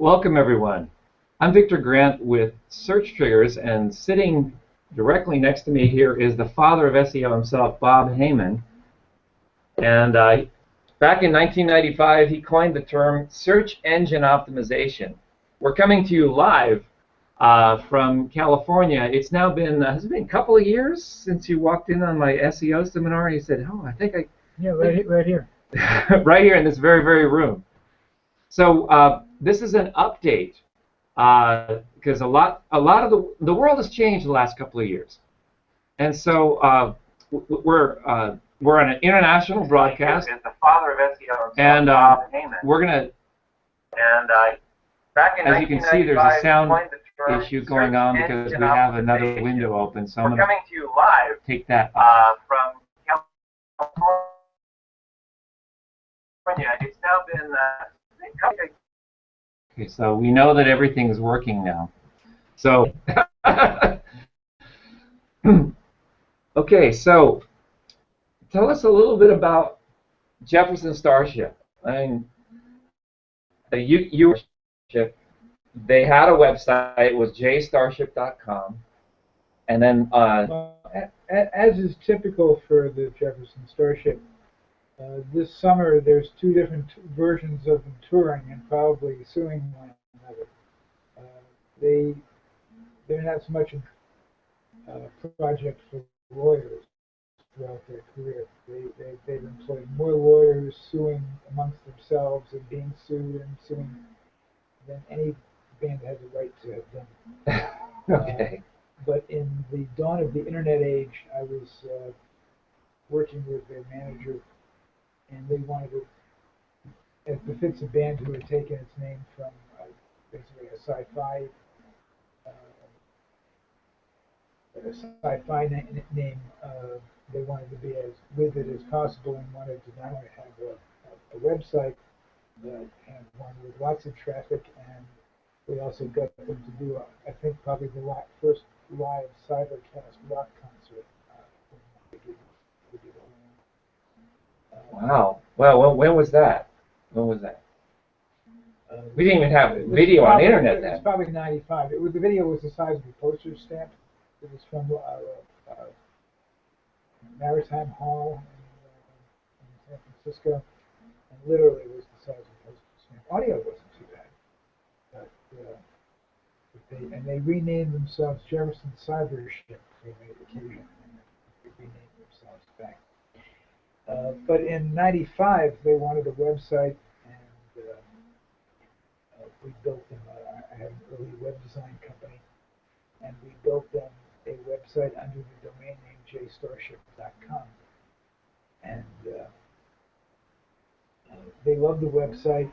Welcome, everyone. I'm Victor Grant with Search Triggers, and sitting directly next to me here is the father of SEO himself, Bob Heyman. And back in 1995, he coined the term search engine optimization. We're coming to you live from California. It's now been, has it been a couple of years since you walked in on my SEO seminar and you said, oh, I think I... Yeah, right here. Right here in this very, very room. So this is an update because a lot of the world has changed the last couple of years, and so we're on an international broadcast. Is the father of SEO, and Bob Heyman. We're gonna. And back in as you can see, there's a sound the issue going on because we have another window open. So I'm We're gonna coming to you live take that from California. It's now been Okay, so we know that everything is working now. So, okay, so tell us a little bit about Jefferson Starship. I mean, they had a website. It was jstarship.com, and then As is typical for the Jefferson Starship, this summer there's two different versions of them touring and probably suing one another. They're not so much a project for lawyers throughout their career. They've employed more lawyers suing amongst themselves and being sued and suing than any band has a right to have done. okay. But in the dawn of the internet age, I was working with their manager, and they wanted to, as befits a band who had taken its name from basically a sci-fi name. They wanted to be as with it as possible and wanted to not only have a website, but have one with lots of traffic. And we also got them to do, I think, probably the first live cybercast rock concert. Wow. Well, when was that? When was that? We didn't even have video on the internet then. It's probably '95. The video was the size of a postage stamp. It was from Maritime Hall in San Francisco, and literally it was the size of a postage stamp. Audio wasn't too bad, but they renamed themselves Jefferson Cybership for the occasion, and they renamed themselves back. But in '95, they wanted a website, and we built them. I had an early web design company, and we built them a website under the domain name jstarship.com. And they loved the website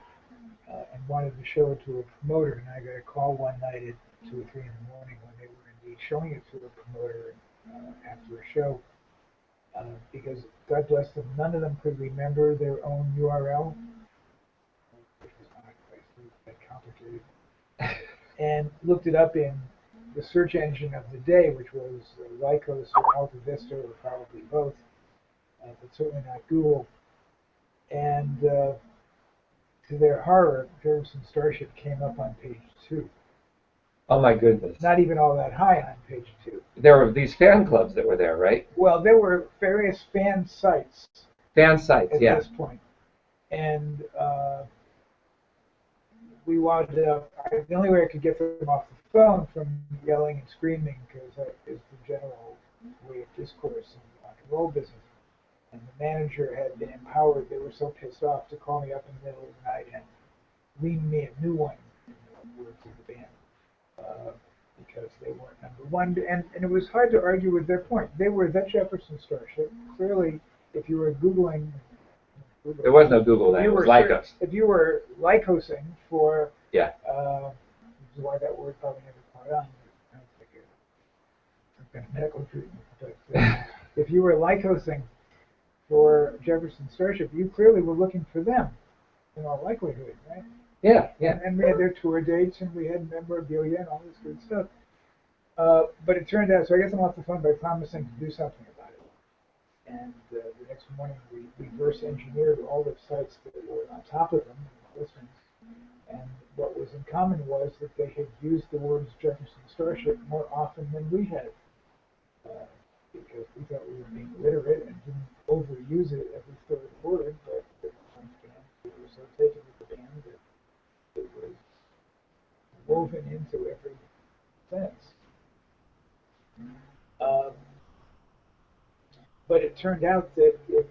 and wanted to show it to a promoter. And I got a call one night at 2 or 3 in the morning when they were indeed showing it to a promoter after a show. Because, God bless them, none of them could remember their own URL, which was not quite that complicated, and looked it up in the search engine of the day, which was Lycos or Alta Vista, or probably both, but certainly not Google. And to their horror, Jefferson Starship came up on page 2. Oh my goodness. Not even all that high on page 2. There were these fan clubs that were there, right? Well, there were various fan sites. Fan sites, at yeah. this point. And we wound up, the only way I could get them off the phone from yelling and screaming, because that is the general way of discourse in the rock and roll business. And the manager had been empowered, they were so pissed off, to call me up in the middle of the night and ream me a new one, in the words of the band. Because they weren't number one, and it was hard to argue with their point. They were the Jefferson Starship. Clearly, if you were Googling, there was no Google then. It was Lycos. If you were Lycosing for, yeah, which is why that word probably never caught on. I don't think it's been a medical treatment, but if you were Lycosing for Jefferson Starship, you clearly were looking for them, in all likelihood, right? Yeah, yeah. And we had their tour dates, and we had memorabilia and all this good stuff. But it turned out, so I got them off the phone by promising to do something about it. And the next morning, we reverse engineered all the sites that were on top of them, listings, and what was in common was that they had used the words Jefferson Starship more often than we had, because we thought we were being literate and didn't overuse it every third word, but once again, we were so taken with the band that it was woven into every sentence. Um, but it turned out that in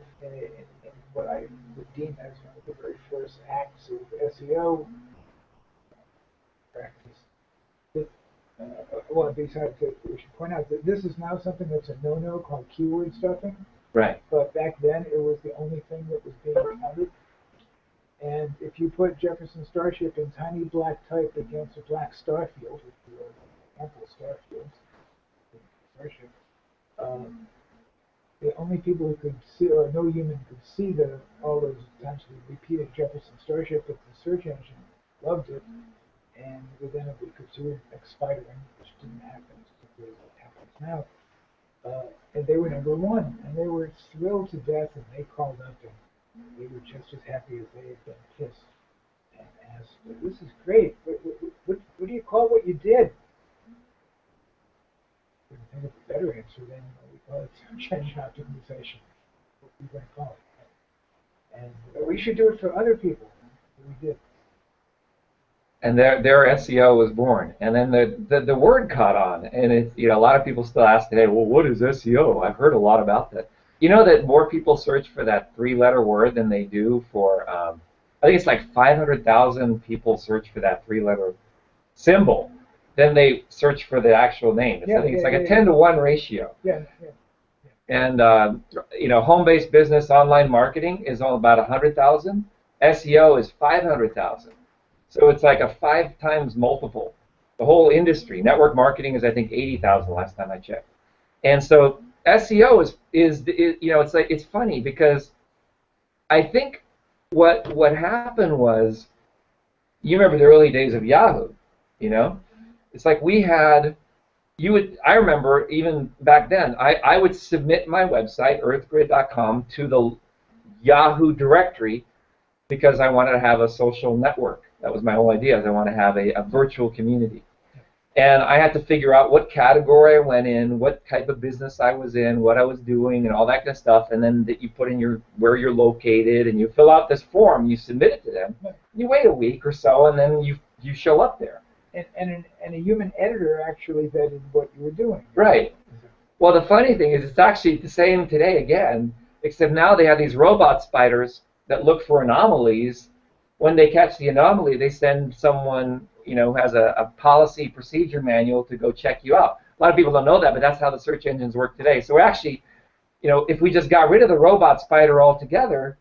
what I would deem as one of the very first acts of SEO practice, that, well, besides that, we should point out that this is now something that's a no-no called keyword stuffing. Right. But back then, it was the only thing that was being counted. And if you put Jefferson Starship in tiny black type against a black star field, if you have ample star fields, Starship, the only people who could see, or no human could see all those times we repeated Jefferson Starship, but the search engine loved it, and within a week or two, expiring, which didn't happen as quickly as it happens now. And they were #1, and they were thrilled to death, and they called up, and they were just as happy as they had been kissed, and asked, "This is great. What do you call what you did?" I think of a better answer than we call it search engine optimization. What we're going to call it, and we should do it for other people. And we did. And their SEO was born, and then the word caught on, and a lot of people still ask today, well, what is SEO? I've heard a lot about that. You know that more people search for that 3-letter word than they do for I think it's like 500,000 people search for that 3-letter symbol than they search for the actual name. I think it's like a 10-to-1 ratio. Yeah. And home-based business online marketing is all about 100,000. SEO is 500,000. So it's like a 5 times multiple. The whole industry, network marketing is I think 80,000 last time I checked. And so SEO is it's funny because I think what happened was, you remember the early days of Yahoo, It's like I remember even back then, I would submit my website, earthgrid.com, to the Yahoo directory because I wanted to have a social network. That was my whole idea, is I want to have a virtual community. And I had to figure out what category I went in, what type of business I was in, what I was doing, and all that kind of stuff. And then that you put in where you're located, and you fill out this form, you submit it to them. You wait a week or so, and then you show up there. And a human editor actually vetted what you were doing. Right. Well, the funny thing is it's actually the same today again, except now they have these robot spiders that look for anomalies. When they catch the anomaly, they send someone, who has a policy procedure manual to go check you out. A lot of people don't know that, but that's how the search engines work today. So we're actually, if we just got rid of the robot spider altogether,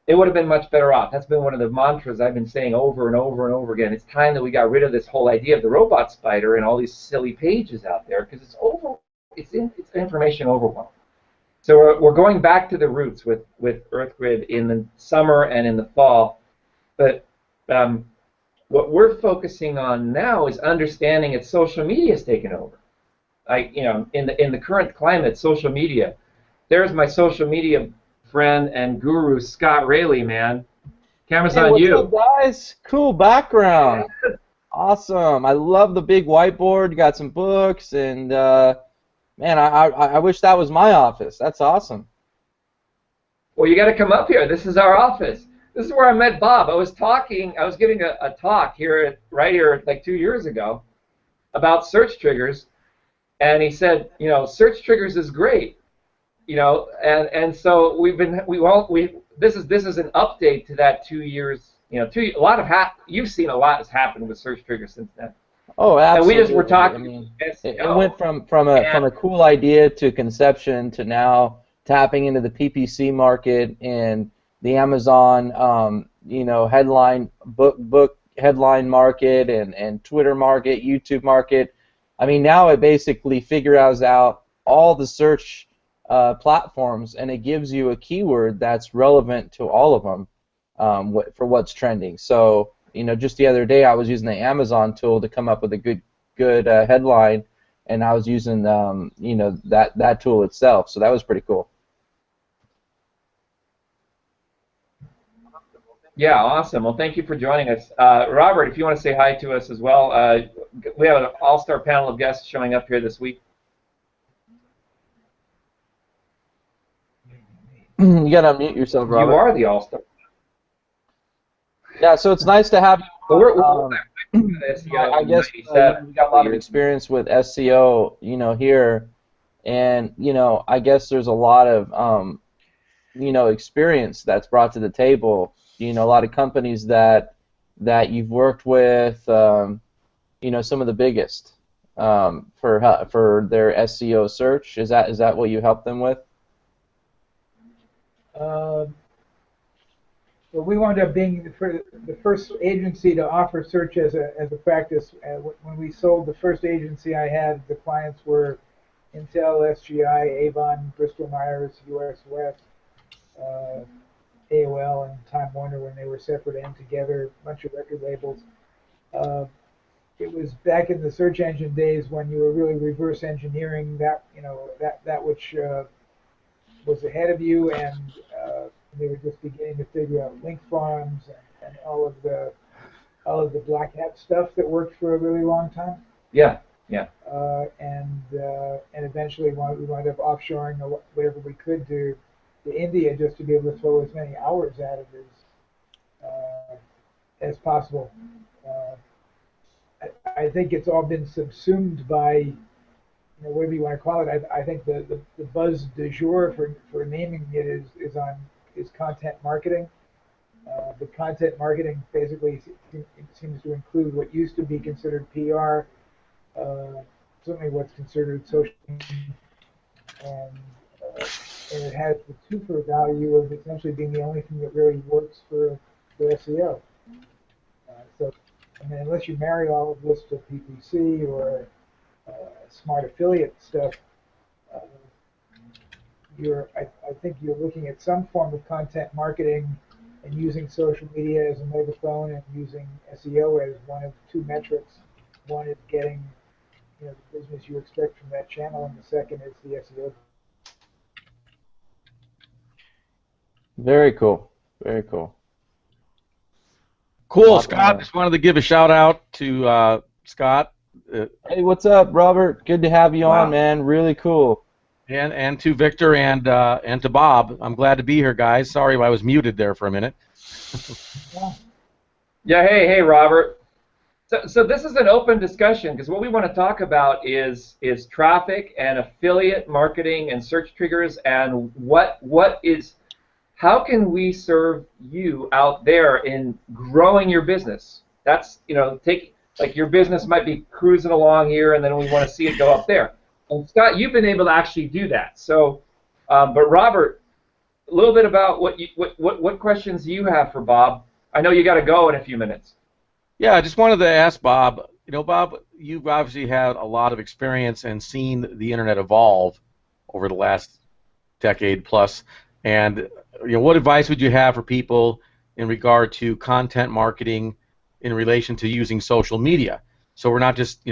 it would have been much better off. That's been one of the mantras I've been saying over and over and over again. It's time that we got rid of this whole idea of the robot spider and all these silly pages out there, because it's information overwhelm. So we're going back to the roots with EarthGrid in the summer and in the fall. But what we're focusing on now is understanding that social media has taken over. In the current climate, social media. There's my social media friend and guru, Scott Rayleigh, man. Camera's on you. What's up, guys? Cool background. Awesome. I love the big whiteboard. You got some books, and man, I wish that was my office. That's awesome. Well, you got to come up here. This is our office. This is where I met Bob. I was giving a talk right here like 2 years ago about search triggers, and he said, search triggers is great, and so this is an update to that 2 years, you've seen a lot has happened with search triggers since then. Oh, absolutely. And we just were talking. I mean, it went from a cool idea to conception to now tapping into the PPC market and the Amazon, headline book headline market and Twitter market, YouTube market. I mean, now it basically figures out all the search platforms, and it gives you a keyword that's relevant to all of them for what's trending. So, just the other day I was using the Amazon tool to come up with a good headline, and I was using that tool itself. So that was pretty cool. Yeah, awesome. Well, thank you for joining us. Robert, if you want to say hi to us as well, we have an all-star panel of guests showing up here this week. You gotta unmute yourself, You Robert. are the all-star. Yeah, so it's nice to have you. But we're I SEO guess 97 we got a lot of years. experience with SEO, here, and I guess there's a lot of experience that's brought to the table. A lot of companies that you've worked with, some of the biggest for their SEO search. Is that what you help them with? Uh, Well, we wound up being the first agency to offer search as a practice. When we sold the first agency I had, the clients were Intel, SGI, Avon, Bristol Myers, US West, uh, AOL, and Time Warner when they were separate and together, a bunch of record labels. Uh, it was back in the search engine days when you were really reverse engineering that which was ahead of you, and they were just beginning to figure out link farms and all of the black hat stuff that worked for a really long time. Yeah, yeah. And eventually we wound up offshoring whatever we could to India just to be able to throw as many hours at it as possible. Uh, I think it's all been subsumed by whatever you want to call it. I think the buzz du jour for naming it is content marketing. But content marketing basically seems to include what used to be considered PR, certainly what's considered social, and and it has the twofer value of essentially being the only thing that really works for SEO. So, I mean, unless you marry all of this to PPC or smart affiliate stuff, uh, I think you're looking at some form of content marketing and using social media as a megaphone and using SEO as one of two metrics. One is getting the business you expect from that channel, and the second is the SEO. Very cool. Very cool. Cool, Scott. Just wanted to give a shout out to Scott. Hey, what's up, Robert? Good to have you on, man. Really cool. And to Victor and to Bob. I'm glad to be here, guys. Sorry I was muted there for a minute. Yeah, hey, Robert. So this is an open discussion because what we want to talk about is traffic and affiliate marketing and search triggers and how can we serve you out there in growing your business? That's like your business might be cruising along here and then we want to see it go up there. And Scott, you've been able to actually do that. So, but Robert, a little bit about what questions you have for Bob. I know you got to go in a few minutes. Yeah, I just wanted to ask Bob. Bob, you've obviously had a lot of experience and seen the internet evolve over the last decade plus. And what advice would you have for people in regard to content marketing in relation to using social media? So we're not just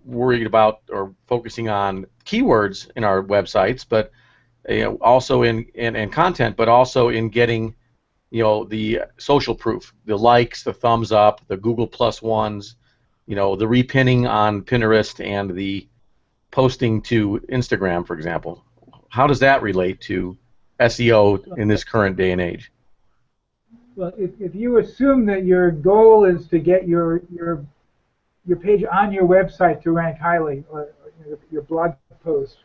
worried about or focusing on keywords in our websites, but also in content, but also in getting the social proof, the likes, the thumbs up, the Google plus ones, the repinning on Pinterest and the posting to Instagram, for example. How does that relate to SEO in this current day and age? Well, if you assume that your goal is to get your page on your website to rank highly, or your blog post,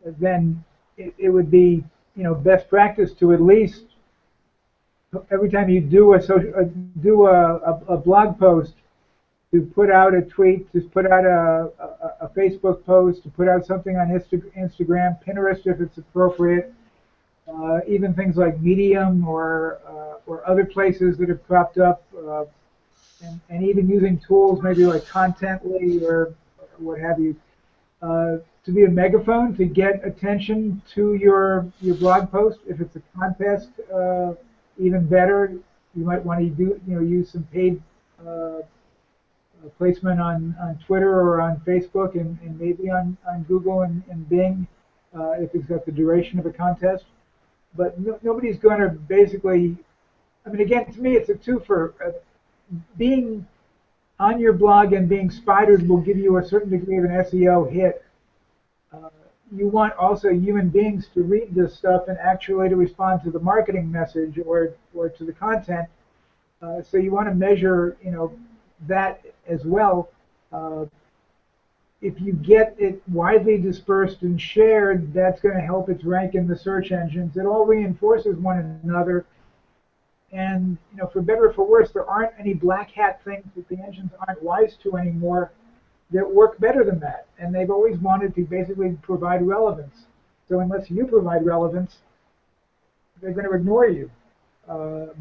then it would be best practice to at least every time you do a blog post, to put out a tweet, to put out a Facebook post, to put out something on Instagram, Pinterest if it's appropriate, even things like Medium or other places that have cropped up, and even using tools maybe like Contently or what have you, to be a megaphone to get attention to your blog post. If it's a contest, even better. You might want to use some paid placement on Twitter or on Facebook and maybe on Google and Bing if it's got the duration of a contest. But nobody's going to basically I mean, again, to me, it's a twofer. Being on your blog and being spidered will give you a certain degree of an SEO hit. You want also human beings to read this stuff and actually to respond to the marketing message or to the content. So you want to measure, that as well. If you get it widely dispersed and shared, that's going to help its rank in the search engines. It all reinforces one another. And for better or for worse, there aren't any black hat things that the engines aren't wise to anymore that work better than that. And they've always wanted to basically provide relevance. So unless you provide relevance, they're going to ignore you.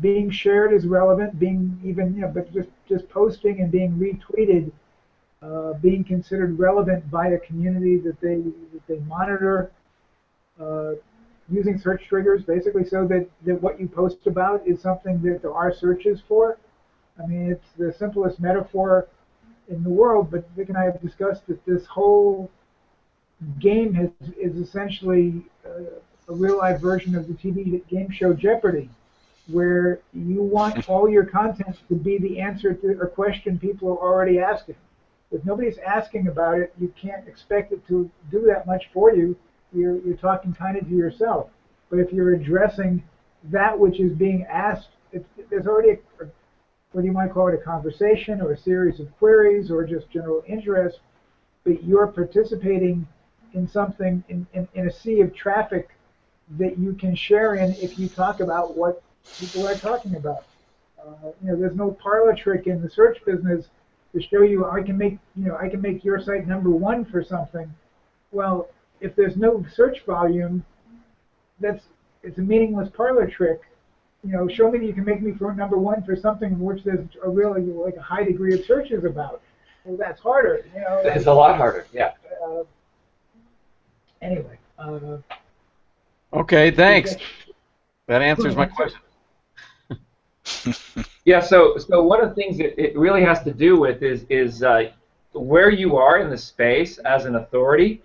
Being shared is relevant. Being even, but just posting and being retweeted, being considered relevant by a community that they monitor. Using search triggers, basically, so that what you post about is something that there are searches for. I mean, it's the simplest metaphor in the world, but Vic and I have discussed that this whole game is essentially a real-life version of the TV game show Jeopardy, where you want all your content to be the answer to a question people are already asking. If nobody's asking about it, you can't expect it to do that much for you. You're talking kind of to yourself. But if you're addressing that which is being asked, there's already whether you might call it a conversation or a series of queries or just general interest, but you're participating in something, in a sea of traffic that you can share in if you talk about what people are talking about. There's no parlor trick in the search business to show you I can make your site #1 for something. Well, if there's no search volume, it's a meaningless parlor trick. Show me that you can make me for #1 for something in which there's a really like a high degree of searches about. Well, that's harder. It's a lot harder. Yeah. Anyway. Okay, thanks. That answers my question. Yeah. So one of the things that it really has to do with is where you are in the space as an authority.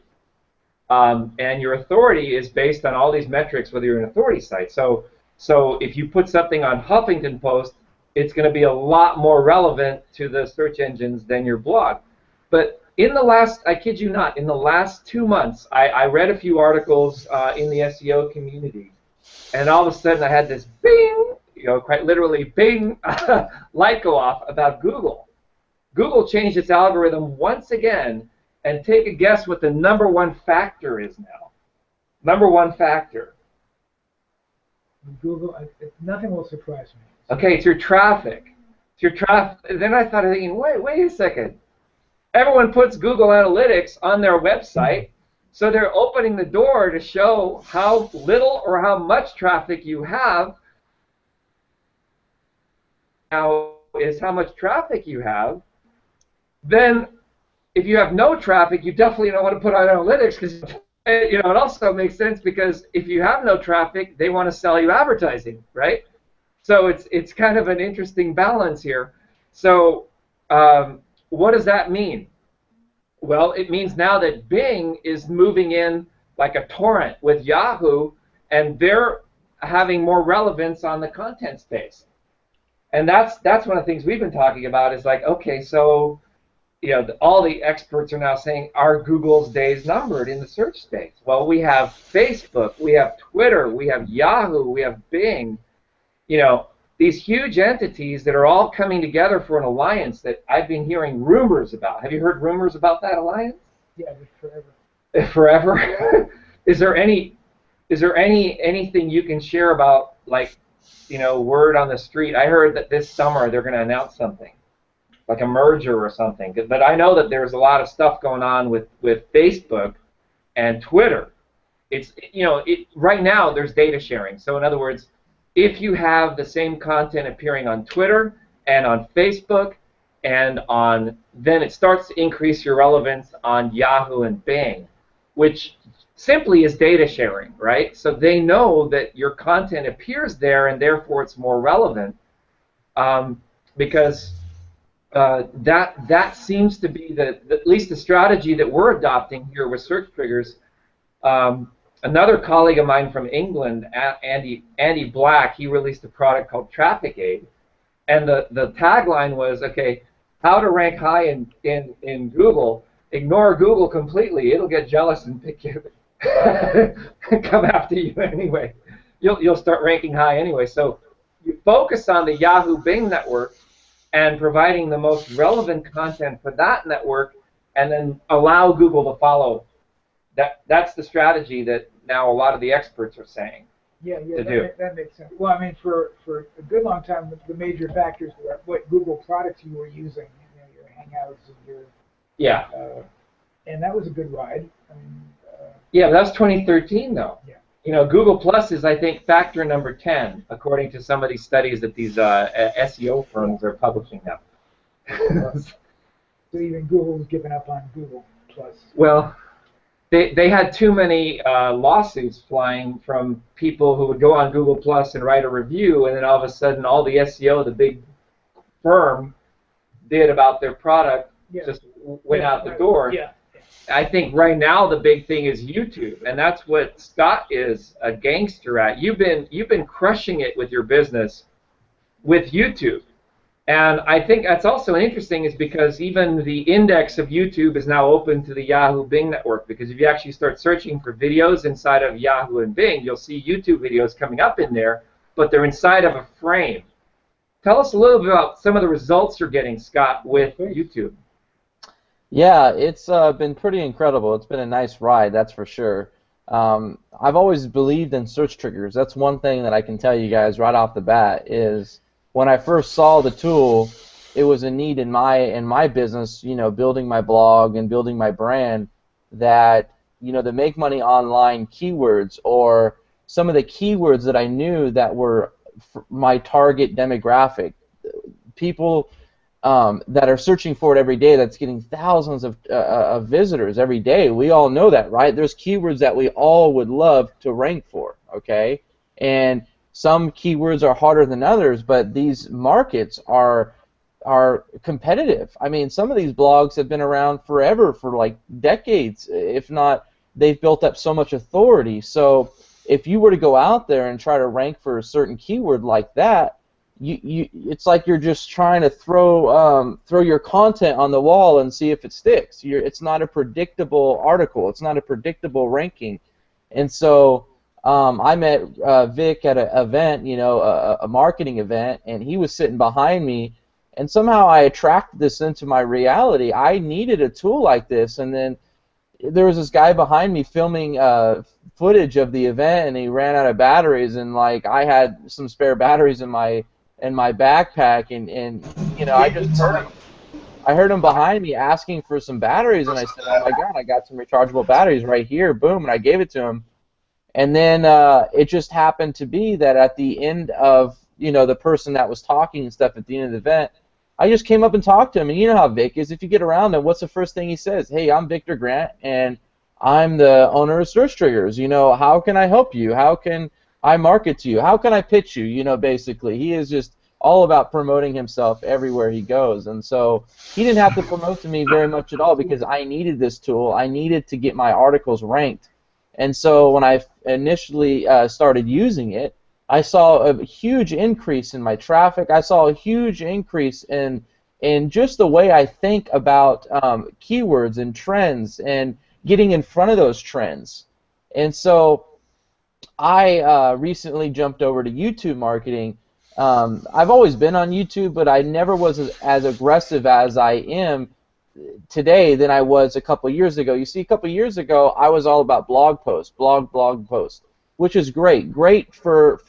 And your authority is based on all these metrics, whether you're an authority site. So if you put something on Huffington Post, it's going to be a lot more relevant to the search engines than your blog. But in the last, I kid you not, in the last 2 months, I read a few articles in the SEO community, and all of a sudden I had this bing, quite literally bing, light go off about Google. Google changed its algorithm once again. And take a guess what the #1 factor is now. #1 factor. Google, nothing will surprise me. Okay, it's your traffic. It's your traffic. Then I started thinking, wait a second. Everyone puts Google Analytics on their website, so they're opening the door to show how little or how much traffic you have. Now is how much traffic you have. Then if you have no traffic, you definitely don't want to put on analytics because it also makes sense because if you have no traffic, they want to sell you advertising, right? So it's kind of an interesting balance here. So what does that mean? Well, it means now that Bing is moving in like a torrent with Yahoo, and they're having more relevance on the content space. And that's one of the things we've been talking about is like, okay, so all the experts are now saying, are Google's days numbered in the search space? Well, we have Facebook, we have Twitter, we have Yahoo, we have Bing. These huge entities that are all coming together for an alliance that I've been hearing rumors about. Have you heard rumors about that alliance? Yeah, forever. Forever? Is there anything you can share about, like, word on the street? I heard that this summer they're going to announce something, like a merger or something. But I know that there's a lot of stuff going on with Facebook and Twitter. It's right now there's data sharing. So in other words, if you have the same content appearing on Twitter and on Facebook and then it starts to increase your relevance on Yahoo and Bing, which simply is data sharing, right? So they know that your content appears there and therefore it's more relevant because that seems to be at least the strategy that we're adopting here with search triggers. another colleague of mine from England, Andy Black, he released a product called Traffic Aid, and the tagline was, okay, how to rank high in Google. Ignore Google completely; it'll get jealous and pick you, come after you anyway. You'll start ranking high anyway. So you focus on the Yahoo Bing network and providing the most relevant content for that network, and then allow Google to follow. That's the strategy that now a lot of the experts are saying. Yeah, to do. that makes sense. Well, I mean, for a good long time, the major factors were what Google products you were using, your Hangouts and your Yeah. And that was a good ride. I mean, yeah, but that was 2013 though. Yeah. Google Plus is, I think, factor number 10 according to some of these studies that these SEO firms are publishing now. So even Google's given up on Google Plus. Well, they had too many lawsuits flying from people who would go on Google Plus and write a review, and then all of a sudden all the SEO the big firm did about their product just went out the door. Yeah. I think right now the big thing is YouTube, and that's what Scott is a gangster at. You've been crushing it with your business with YouTube. And I think that's also interesting is because even the index of YouTube is now open to the Yahoo Bing network, because if you actually start searching for videos inside of Yahoo and Bing, you'll see YouTube videos coming up in there, but they're inside of a frame. Tell us a little bit about some of the results you're getting, Scott, with YouTube. Yeah, it's been pretty incredible. It's been a nice ride, that's for sure. I've always believed in search triggers. That's one thing that I can tell you guys right off the bat is when I first saw the tool, it was a need in my business, building my blog and building my brand, that the make money online keywords, or some of the keywords that I knew that were my target demographic, people that are searching for it every day, that's getting thousands of visitors every day. We all know that, right? There's keywords that we all would love to rank for, okay? And some keywords are harder than others, but these markets are competitive. I mean, some of these blogs have been around forever, for like decades, if not, they've built up so much authority. So if you were to go out there and try to rank for a certain keyword like that, it's like you're just trying to throw your content on the wall and see if it sticks. It's not a predictable article. It's not a predictable ranking. And so I met Vic at an event, a marketing event, and he was sitting behind me, and somehow I attracted this into my reality. I needed a tool like this, and then there was this guy behind me filming footage of the event, and he ran out of batteries, and like I had some spare batteries in my backpack, and I heard him behind me asking for some batteries, and I said, oh my God, I got some rechargeable batteries right here, boom, and I gave it to him. And then it just happened to be that at the end of, the person that was talking and stuff at the end of the event, I just came up and talked to him. And you know how Vic is. If you get around him, what's the first thing he says? Hey, I'm Victor Grant, and I'm the owner of Search Triggers. How can I help you? How can I market to you? How can I pitch you? Basically, he is just all about promoting himself everywhere he goes. And so he didn't have to promote to me very much at all, because I needed this tool. I needed to get my articles ranked. And so when I initially started using it, I saw a huge increase in my traffic. I saw a huge increase in just the way I think about keywords and trends and getting in front of those trends. And so I recently jumped over to YouTube marketing. I've always been on YouTube, but I never was as aggressive as I am today than I was a couple years ago. You see, a couple years ago, I was all about blog posts, blog posts, which is great for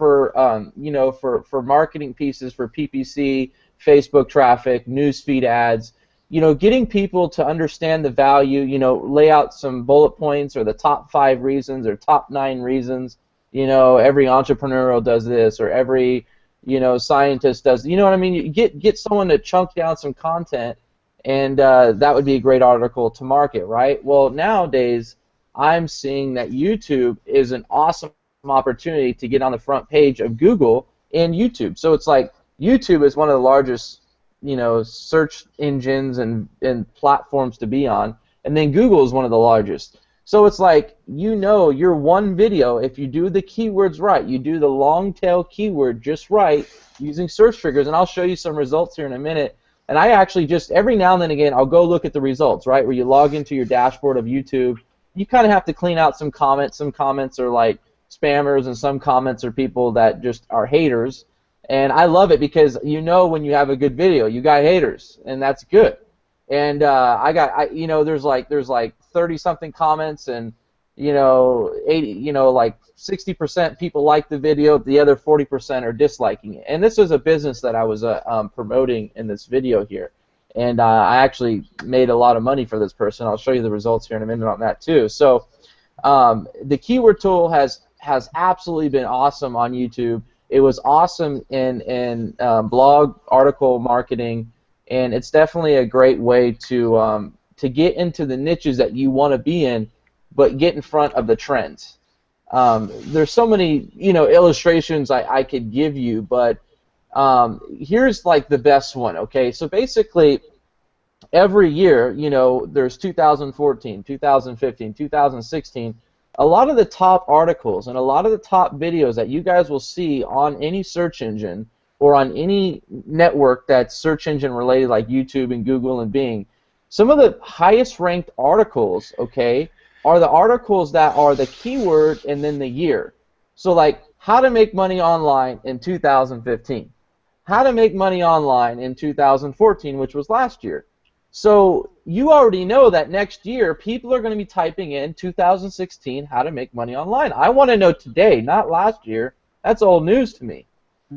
marketing pieces, for PPC, Facebook traffic, newsfeed ads. Getting people to understand the value. Lay out some bullet points, or the top 5 reasons, or top 9 reasons. Every entrepreneur does this, or every scientist does. You know what I mean? You get someone to chunk down some content, and that would be a great article to market, right? Well, nowadays, I'm seeing that YouTube is an awesome opportunity to get on the front page of Google and YouTube. So it's like YouTube is one of the largest, search engines and platforms to be on, and then Google is one of the largest. So it's like, your one video, if you do the keywords right, you do the long tail keyword just right using search triggers, and I'll show you some results here in a minute. And I actually just, every now and then again, I'll go look at the results, right, where you log into your dashboard of YouTube. You kind of have to clean out some comments. Some comments are like spammers, and some comments are people that just are haters. And I love it because when you have a good video, you got haters, and that's good. And there's like 30 something comments, and 80, like 60% people like the video, the other 40% are disliking it. And this was a business that I was promoting in this video here, and I actually made a lot of money for this person. I'll show you the results here in a minute on that too. So the keyword tool has absolutely been awesome on YouTube. It was awesome in blog article marketing. And it's definitely a great way to get into the niches that you want to be in, but get in front of the trends. There's so many illustrations I could give you, but here's like the best one. Okay, so basically every year, there's 2014, 2015, 2016. A lot of the top articles and a lot of the top videos that you guys will see on any search engine or on any network that's search engine related, like YouTube and Google and Bing, some of the highest ranked articles, okay, are the articles that are the keyword and then the year. So like, how to make money online in 2015, how to make money online in 2014, which was last year. So you already know that next year people are going to be typing in 2016, how to make money online. I want to know today, not last year. That's old news to me.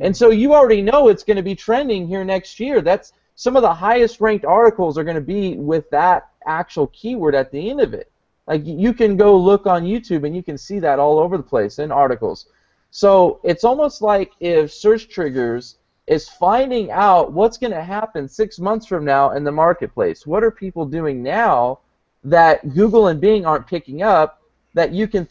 And so you already know it's going to be trending here next year. That's some of the highest ranked articles are going to be with that actual keyword at the end of it. Like, you can go look on YouTube and you can see that all over the place in articles. So it's almost like if search triggers is finding out what's going to happen 6 months from now in the marketplace. What are people doing now that Google and Bing aren't picking up that you can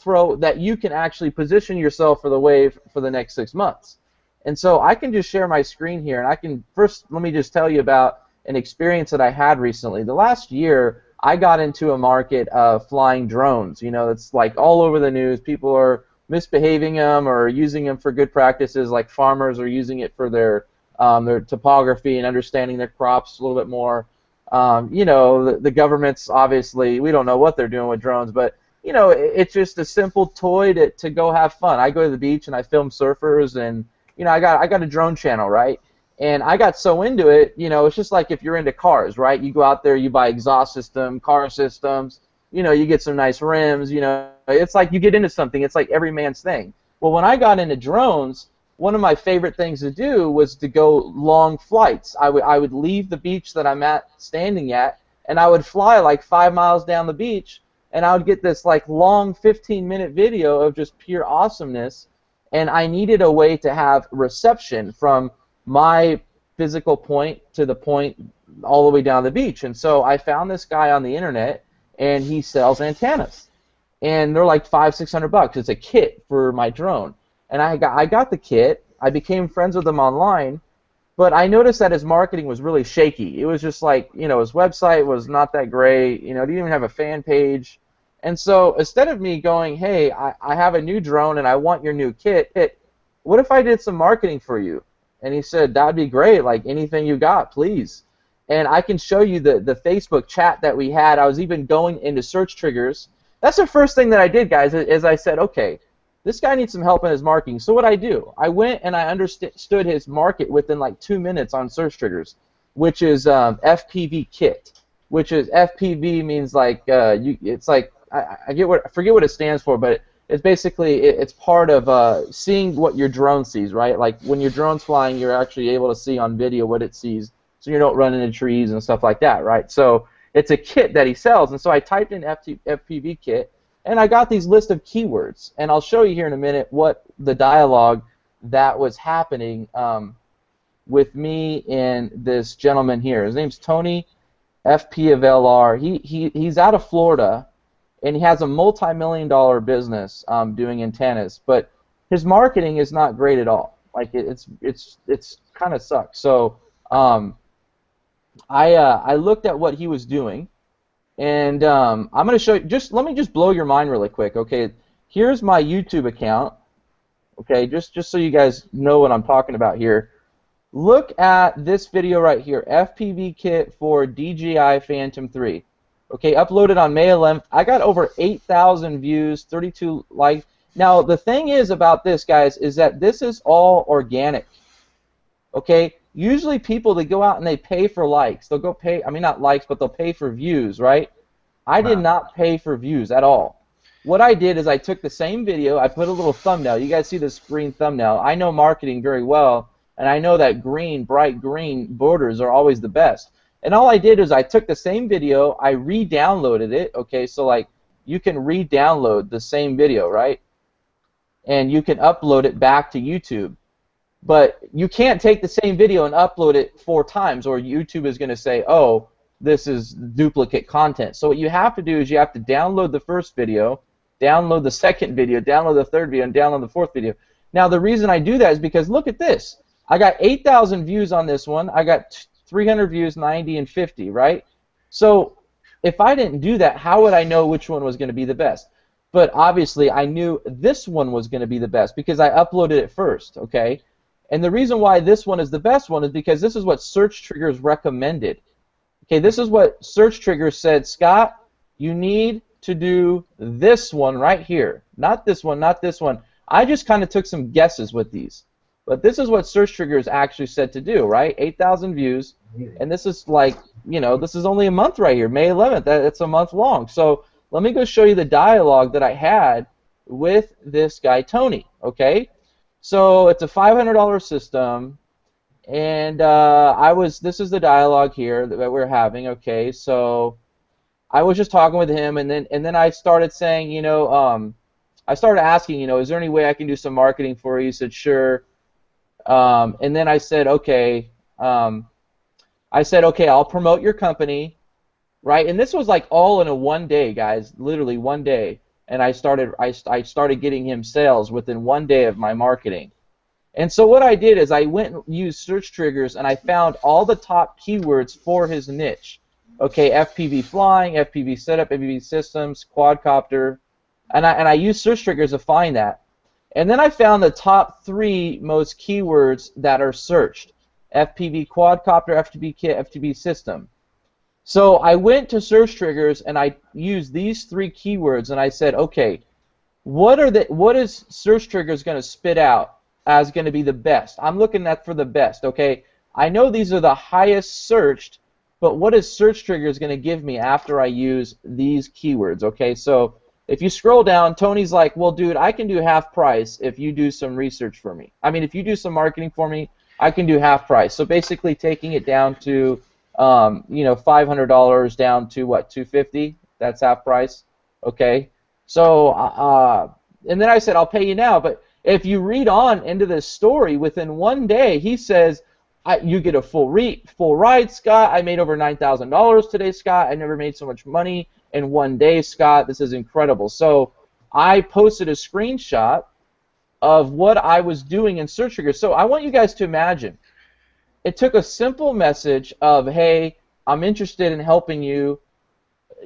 actually position yourself for the wave for the next 6 months? And so I can just share my screen here, and I can first, let me just tell you about an experience that I had recently. The last year, I got into a market of flying drones. It's like all over the news. People are misbehaving them or using them for good practices, like farmers are using it for their topography and understanding their crops a little bit more. The government's obviously, we don't know what they're doing with drones, but it's just a simple toy to go have fun. I go to the beach and I film surfers, and I got a drone channel, right? And I got so into it, it's just like if you're into cars, right? You go out there, you buy exhaust system, car systems, you get some nice rims, it's like you get into something. It's like every man's thing. Well, when I got into drones, one of my favorite things to do was to go long flights. I would leave the beach that I'm standing at, and I would fly like 5 miles down the beach, and I would get this like long 15-minute video of just pure awesomeness. And I needed a way to have reception from my physical point to the point all the way down the beach. And so I found this guy on the internet, and he sells antennas. And they're like $500-600. It's a kit for my drone. And I got the kit. I became friends with him online, but I noticed that his marketing was really shaky. It was just like, his website was not that great. He didn't even have a fan page. And so instead of me going, hey, I have a new drone and I want your new kit, what if I did some marketing for you? And he said, that'd be great, like anything you got, please. And I can show you the Facebook chat that we had. I was even going into search triggers. That's the first thing that I did, guys, is I said, okay, this guy needs some help in his marketing. So what I do, I went and I understood his market within like 2 minutes on search triggers, which is FPV kit, which is FPV means like, it's like, I forget what it stands for, but it's basically it's part of seeing what your drone sees, right? Like when your drone's flying, you're actually able to see on video what it sees, so you don't run into trees and stuff like that, right? So it's a kit that he sells, and so I typed in FPV kit, and I got these list of keywords, and I'll show you here in a minute what the dialogue that was happening with me and this gentleman here. His name's Tony, FP of LR. He's out of Florida. And he has a multi-million-dollar business doing antennas, but his marketing is not great at all. Like it's kind of sucks. So I looked at what he was doing, And I'm going to show you, let me just blow your mind really quick, okay? Here's my YouTube account, okay, just so you guys know what I'm talking about here. Look at this video right here, FPV kit for DJI Phantom 3. Okay, uploaded on May 11th. I got over 8,000 views, 32 likes. Now, the thing is about this, guys, is that this is all organic. Okay, usually people, they go out and they pay for likes. They'll go pay, I mean not likes, but they'll pay for views, right? I did not pay for views at all. What I did is I took the same video, I put a little thumbnail. You guys see this green thumbnail. I know marketing very well, and I know that green, bright green borders are always the best. And all I did is I took the same video, I re-downloaded it, okay, so like you can re-download the same video, right? And you can upload it back to YouTube. But you can't take the same video and upload it 4 times, or YouTube is going to say, oh, this is duplicate content. So what you have to do is you have to download the first video, download the second video, download the third video, and download the fourth video. Now the reason I do that is because look at this. I got 8,000 views on this one. I got 300 views, 90, and 50, right? So if I didn't do that, how would I know which one was going to be the best? But obviously I knew this one was going to be the best because I uploaded it first, okay? And the reason why this one is the best one is because this is what search triggers recommended. Okay, this is what search triggers said, Scott, you need to do this one right here. Not this one, not this one. I just kind of took some guesses with these. But this is what search triggers actually said to do, right? 8,000 views. And this is like, you know, this is only a month right here, May 11th. That's a month long. So let me go show you the dialogue that I had with this guy, Tony, okay? So it's a $500 system, and this is the dialogue here that we're having, okay? So I was just talking with him, and then I started saying, you know, I started asking, you know, is there any way I can do some marketing for you? He said, sure. And then I said, okay. I'll promote your company, right? And this was like all in a one day, guys, literally one day. And I started getting him sales within one day of my marketing. And so what I did is I went and used search triggers, and I found all the top keywords for his niche. Okay, FPV flying, FPV setup, FPV systems, quadcopter, and I used search triggers to find that. And then I found the top 3 most keywords that are searched: FPV quadcopter, FPV kit, FPV system. So I went to search triggers and I used these 3 keywords, and I said, okay, what is search triggers going to spit out as going to be the best? I'm looking at for the best, okay? I know these are the highest searched, but what is search triggers going to give me after I use these keywords, okay? So if you scroll down, Tony's like, well, dude, I can do half price if you do some research for me. I mean, if you do some marketing for me, I can do half price. So basically taking it down to you know, $500 down to what, $250? That's half price, okay? So and then I said, I'll pay you now. But if you read on into this story, within one day, he says, you get a full ride, Scott. I made over $9,000 today, Scott. I never made so much money in one day, Scott. This is incredible. So I posted a screenshot of what I was doing in search triggers. So I want you guys to imagine. It took a simple message of, hey, I'm interested in helping you.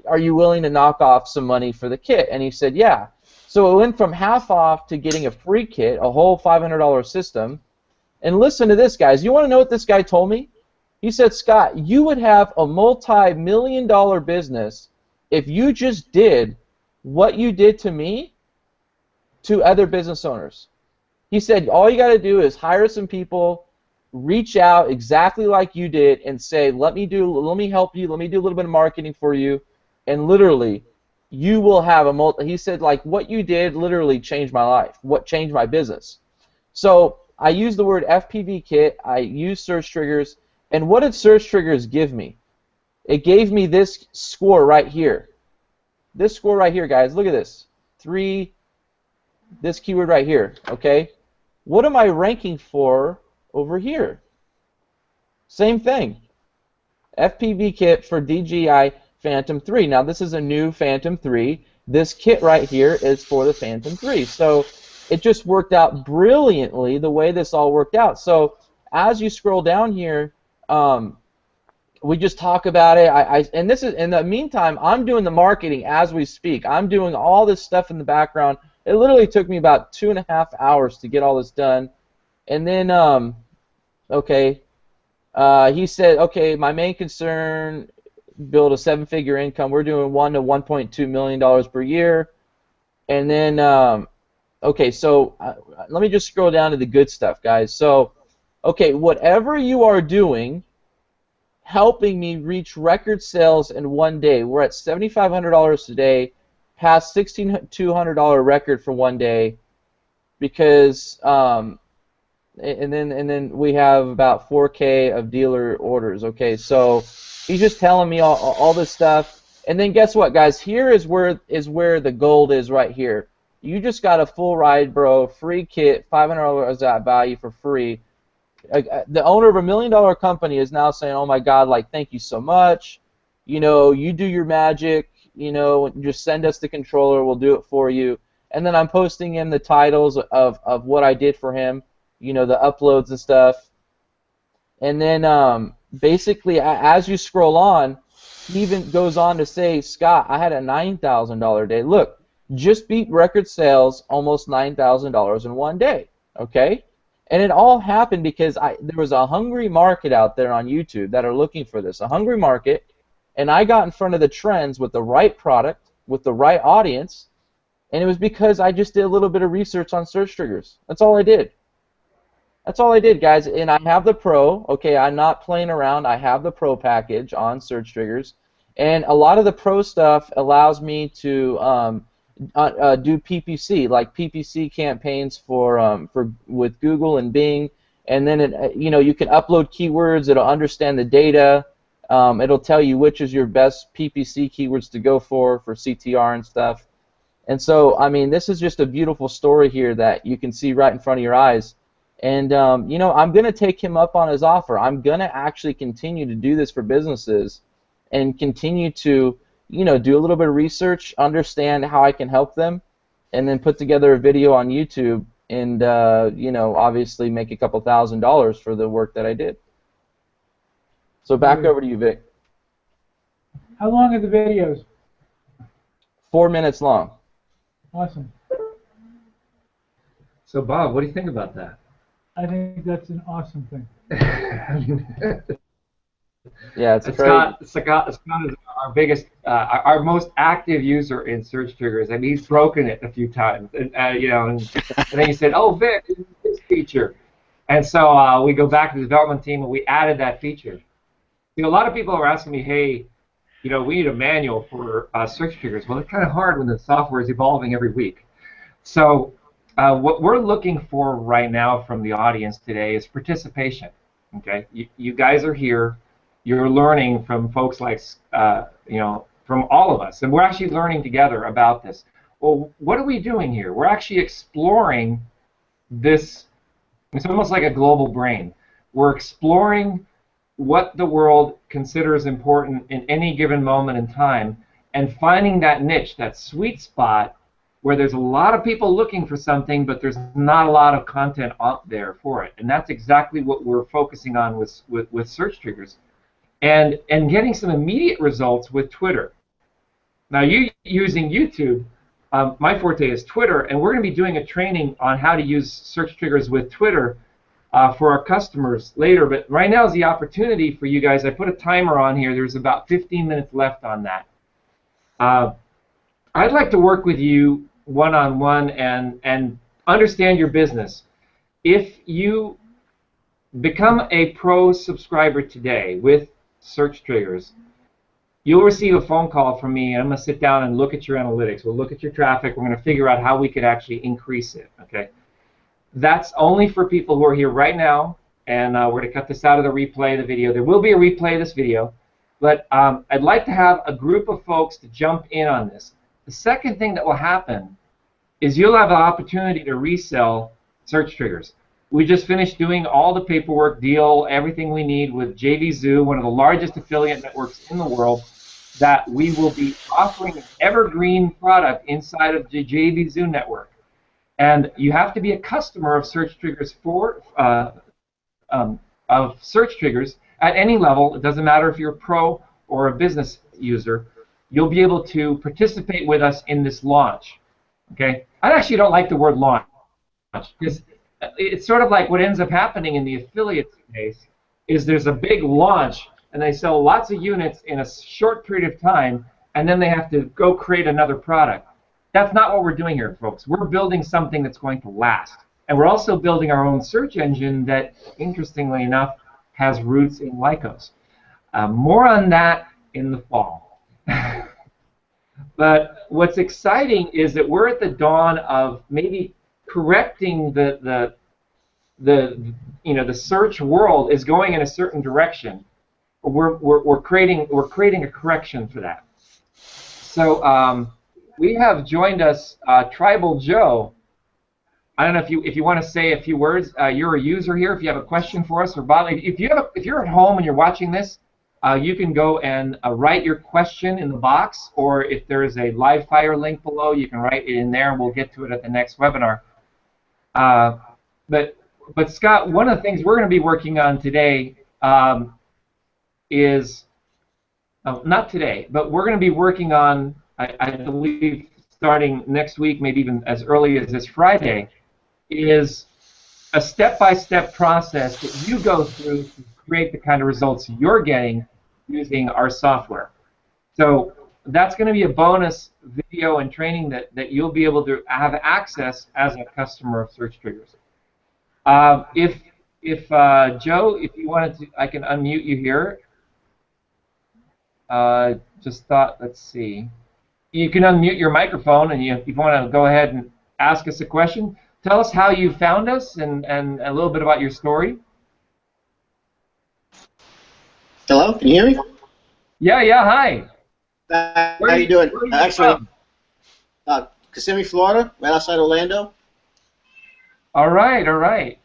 Are you willing to knock off some money for the kit? And he said, yeah. So it went from half off to getting a free kit, a whole $500 system. And listen to this, guys. You want to know what this guy told me? He said, Scott, you would have a multi-million-dollar business if you just did what you did to me to other business owners. He said, all you got to do is hire some people, reach out exactly like you did, and say, let me help you, let me do a little bit of marketing for you, and literally, you will have he said, like, what you did literally changed my life, what changed my business. So I used the word FPV kit, I used search triggers, and what did search triggers give me? It gave me this score right here. This score right here, guys, look at this. This keyword right here, okay? What am I ranking for over here? Same thing. FPV kit for DJI Phantom 3. Now this is a new Phantom 3. This kit right here is for the Phantom 3. So it just worked out brilliantly the way this all worked out. So as you scroll down here, we just talk about it. And this is in the meantime, I'm doing the marketing as we speak. I'm doing all this stuff in the background. It literally took me about 2.5 hours to get all this done. And then, okay, he said, okay, my main concern, build a 7-figure income. We're doing $1 to $1.2 million per year. And then, okay, so let me just scroll down to the good stuff, guys. So, okay, whatever you are doing, helping me reach record sales in one day. We're at $7,500 today, past $1,600 record for one day, because and then we have about 4K of dealer orders. Okay, so he's just telling me all this stuff, and then guess what, guys? Here is where the gold is right here. You just got a full ride, bro, free kit, $500 at value for free. The owner of $1 million company is now saying, "Oh my God, like thank you so much. You know, you do your magic. You know, just send us the controller. We'll do it for you." And then I'm posting him the titles of what I did for him. You know, the uploads and stuff. And then basically, as you scroll on, he even goes on to say, "Scott, I had a $9,000 day. Look, just beat record sales, almost $9,000 in one day." Okay. And it all happened because there was a hungry market out there on YouTube that are looking for this, a hungry market, and I got in front of the trends with the right product, with the right audience, and it was because I just did a little bit of research on search triggers. That's all I did. That's all I did, guys. And I have the Pro. Okay, I'm not playing around. I have the Pro package on search triggers, and a lot of the Pro stuff allows me to do PPC, like PPC campaigns for with Google and Bing, and then you know, you can upload keywords. It'll understand the data. It'll tell you which is your best PPC keywords to go for CTR and stuff. And so, I mean, this is just a beautiful story here that you can see right in front of your eyes. And you know, I'm gonna take him up on his offer. I'm gonna actually continue to do this for businesses, and continue to, you know, do a little bit of research, understand how I can help them, and then put together a video on YouTube and, you know, obviously make a couple $1,000s for the work that I did. So back over to you, Vic. How long are the videos? 4 minutes long. Awesome. So, Bob, what do you think about that? I think that's an awesome thing. Yeah, it's Scott is our biggest, our most active user in search triggers. I mean, he's broken it a few times, and you know, and then he said, "Oh, Vic, this feature," and so we go back to the development team and we added that feature. You know, a lot of people are asking me, "Hey, you know, we need a manual for search triggers." Well, it's kind of hard when the software is evolving every week. So, what we're looking for right now from the audience today is participation. Okay, you guys are here. You're learning from folks like, you know, from all of us, and we're actually learning together about this. Well, what are we doing here? We're actually exploring this. It's almost like a global brain. We're exploring what the world considers important in any given moment in time, and finding that niche, that sweet spot, where there's a lot of people looking for something, but there's not a lot of content out there for it. And that's exactly what we're focusing on with search triggers. And getting some immediate results with Twitter. Now, you using YouTube, my forte is Twitter, and we're going to be doing a training on how to use search triggers with Twitter for our customers later. But right now is the opportunity for you guys. I put a timer on here. There's about 15 minutes left on that. I'd like to work with you one-on-one and understand your business. If you become a Pro subscriber today with search triggers, you'll receive a phone call from me, and I'm going to sit down and look at your analytics. We'll look at your traffic. We're going to figure out how we could actually increase it. Okay, that's only for people who are here right now, and we're going to cut this out of the replay of the video. There will be a replay of this video, but I'd like to have a group of folks to jump in on this. The second thing that will happen is you'll have an opportunity to resell search triggers. We just finished doing all the paperwork, deal, everything we need with JVZoo, one of the largest affiliate networks in the world, that we will be offering an evergreen product inside of the JVZoo network. And you have to be a customer of search triggers at any level, it doesn't matter if you're a pro or a business user, you'll be able to participate with us in this launch. Okay? I actually don't like the word launch because it's sort of like what ends up happening in the affiliate space is there's a big launch and they sell lots of units in a short period of time and then they have to go create another product. That's not what we're doing here, folks. We're building something that's going to last. And we're also building our own search engine that, interestingly enough, has roots in Lycos. More on that in the fall. But what's exciting is that we're at the dawn of maybe correcting the search world is going in a certain direction. We're creating a correction for that. So we have joined us Tribal Joe. I don't know if you want to say a few words. You're a user here. If you have a question for us, or Bob, if you're at home and you're watching this, you can go and write your question in the box, or if there is a live fire link below, you can write it in there, and we'll get to it at the next webinar. But Scott, one of the things we're going to be working on today is not today, but we're going to be working on, I believe, starting next week, maybe even as early as this Friday, is a step-by-step process that you go through to create the kind of results you're getting using our software. So that's going to be a bonus video and training that you'll be able to have access as a customer of Search Triggers. If Joe, if you wanted to, I can unmute you here. Just thought, let's see. You can unmute your microphone, and if you want to go ahead and ask us a question. Tell us how you found us and a little bit about your story. Hello, can you hear me? Yeah, hi. How are you doing? Actually, Kissimmee, Florida, right outside Orlando. All right.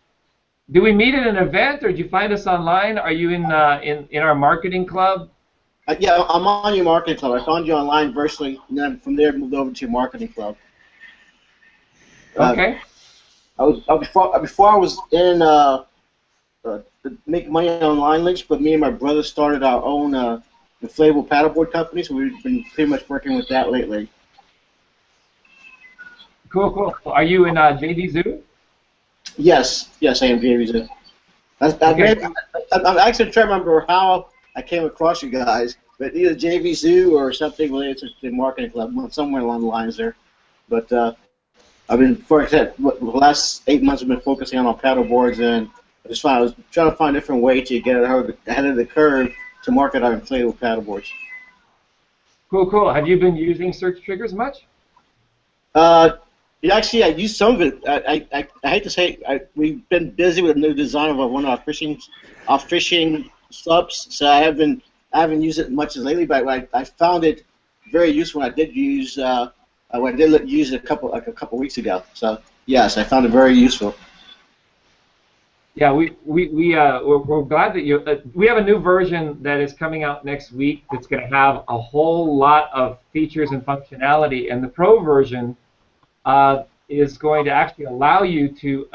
Do we meet at an event, or did you find us online? Are you in our marketing club? Yeah, I'm on your marketing club. I found you online virtually, and then from there moved over to your marketing club. Okay. Before I was in make money on online links, but me and my brother started our own inflatable paddleboard company, so we've been pretty much working with that lately. Cool. Are you in JV Zoo? Yes, I am JV Zoo. Okay. I'm actually trying to remember how I came across you guys, but either JV Zoo or something related to the marketing club, somewhere along the lines there. But I've been, for example, the last 8 months I've been focusing on paddle boards, and I was trying to find a different way to get ahead of the curve to market our inflatable paddle boards. Cool. Have you been using Search Triggers much? Yeah, actually, I used some of it. I hate to say, we've been busy with a new design of one of our fishing subs, so I haven't used it much as lately. But I found it very useful. When I did use use it a couple weeks ago. So yes, I found it very useful. Yeah, we're glad that you. We have a new version that is coming out next week. That's going to have a whole lot of features and functionality, and the Pro version is going to actually allow you to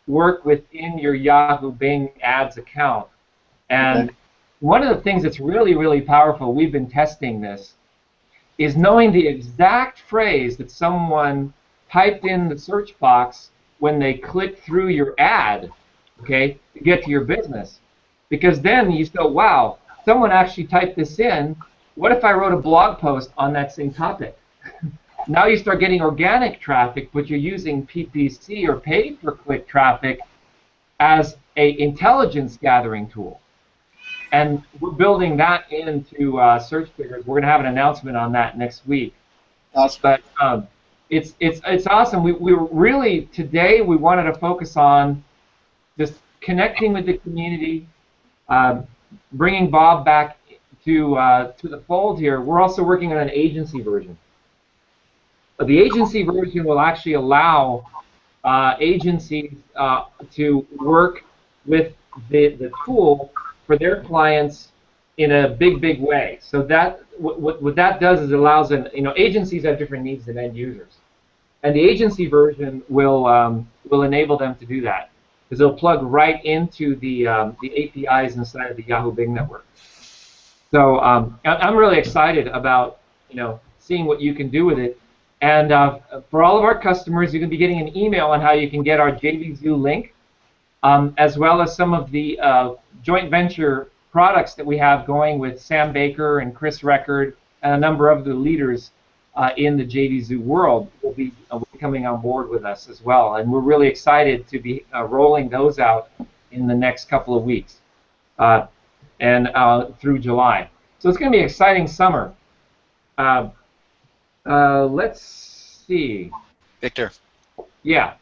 work within your Yahoo Bing Ads account. And one of the things that's really powerful, we've been testing this, is knowing the exact phrase that someone typed in the search box when they clicked through your ad, okay, to get to your business. Because then you go, wow, someone actually typed this in. What if I wrote a blog post on that same topic? Now you start getting organic traffic, but you're using PPC or pay-per-click traffic as an intelligence gathering tool. And we're building that into Search Triggers. We're going to have an announcement on that next week. Awesome. But it's awesome. We really, today, we wanted to focus on just connecting with the community, bringing Bob back to the fold here. We're also working on an agency version. The agency version will actually allow agencies to work with the tool for their clients in a big way. So that what that does is it allows them, agencies have different needs than end users, and the agency version will enable them to do that. because it'll plug right into the APIs inside of the Yahoo Bing network. So I'm really excited about seeing what you can do with it. And for all of our customers, you can be getting an email on how you can get our JVZoo link, as well as some of the joint venture products that we have going with Sam Baker and Chris Record and a number of the leaders in the JVZoo world will be coming on board with us as well. And we're really excited to be rolling those out in the next couple of weeks and through July. So it's going to be an exciting summer. Let's see. Victor. Yeah.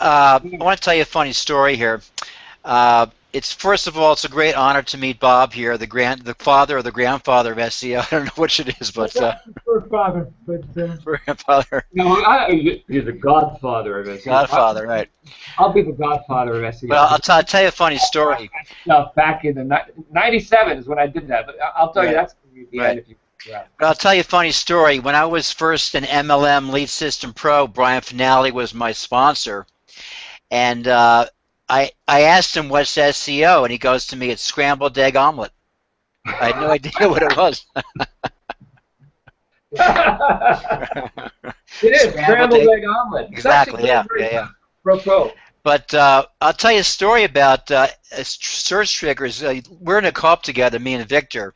I want to tell you a funny story here. First of all, it's a great honor to meet Bob here, the father or the grandfather of SEO. I don't know which it is, but father, but grandfather. No, you're the godfather of SEO. Godfather, right? I'll be the godfather of SEO. Well, I'll tell you a funny story. Back in the '97 is when I did that, but I'll tell you that's the end if you. Yeah. But I'll tell you a funny story. When I was first an MLM Lead System Pro, Brian Finale was my sponsor, and I asked him what's SEO, and he goes to me, it's scrambled egg omelet. I had no idea what it was. It is scrambled egg omelet. Exactly. Yeah. Pro. But I'll tell you a story about search triggers. We're in a co-op together, me and Victor,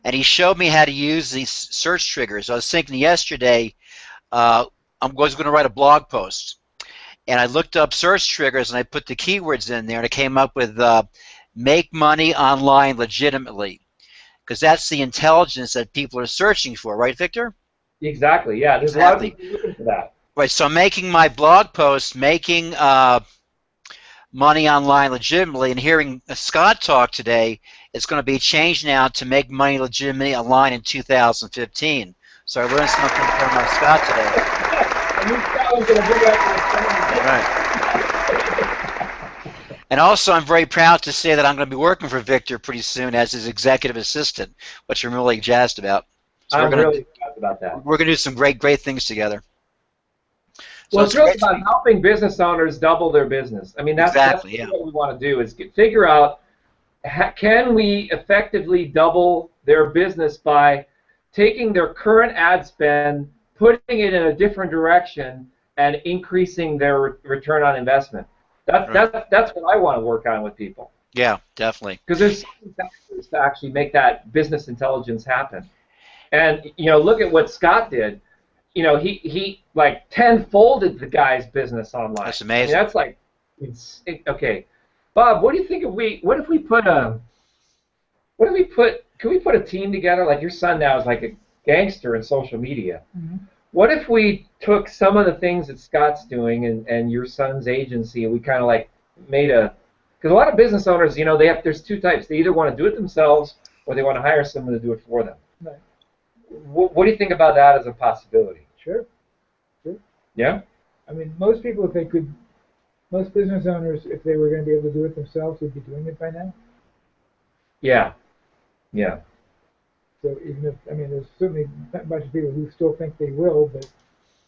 and he showed me how to use these search triggers. I was thinking yesterday I was going to write a blog post, and I looked up search triggers and I put the keywords in there, and I came up with make money online legitimately, because that's the intelligence that people are searching for, right, Victor? Exactly. Yeah. There's a lot of people looking for that. Right. So I'm making my blog post, making money online legitimately, and hearing Scott talk today, it's going to be changed now to make money legitimately online in 2015. So I learned something from Scott today. Right. And also, I'm very proud to say that I'm going to be working for Victor pretty soon as his executive assistant, which I'm really jazzed about. So I'm really jazzed about that. We're going to do some great things together. So well, it's really about helping business owners double their business. I mean, that's what we want to do is figure out, can we effectively double their business by taking their current ad spend, putting it in a different direction, and increasing their return on investment. That's what I want to work on with people. Yeah, definitely. Because there's factors to actually make that business intelligence happen. And look at what Scott did. He like tenfolded the guy's business online. That's amazing. I mean, that's like, okay, Bob. What do you think if we? What if we put Can we put a team together? Like your son now is like a gangster in social media. Mm-hmm. What if we took some of the things that Scott's doing and your son's agency, and we kind of like made because a lot of business owners, there's two types. They either want to do it themselves or they want to hire someone to do it for them. Right. What do you think about that as a possibility? Sure. Yeah? I mean, most people, most business owners, if they were going to be able to do it themselves, would be doing it by now. Yeah. So even if, there's certainly a bunch of people who still think they will, but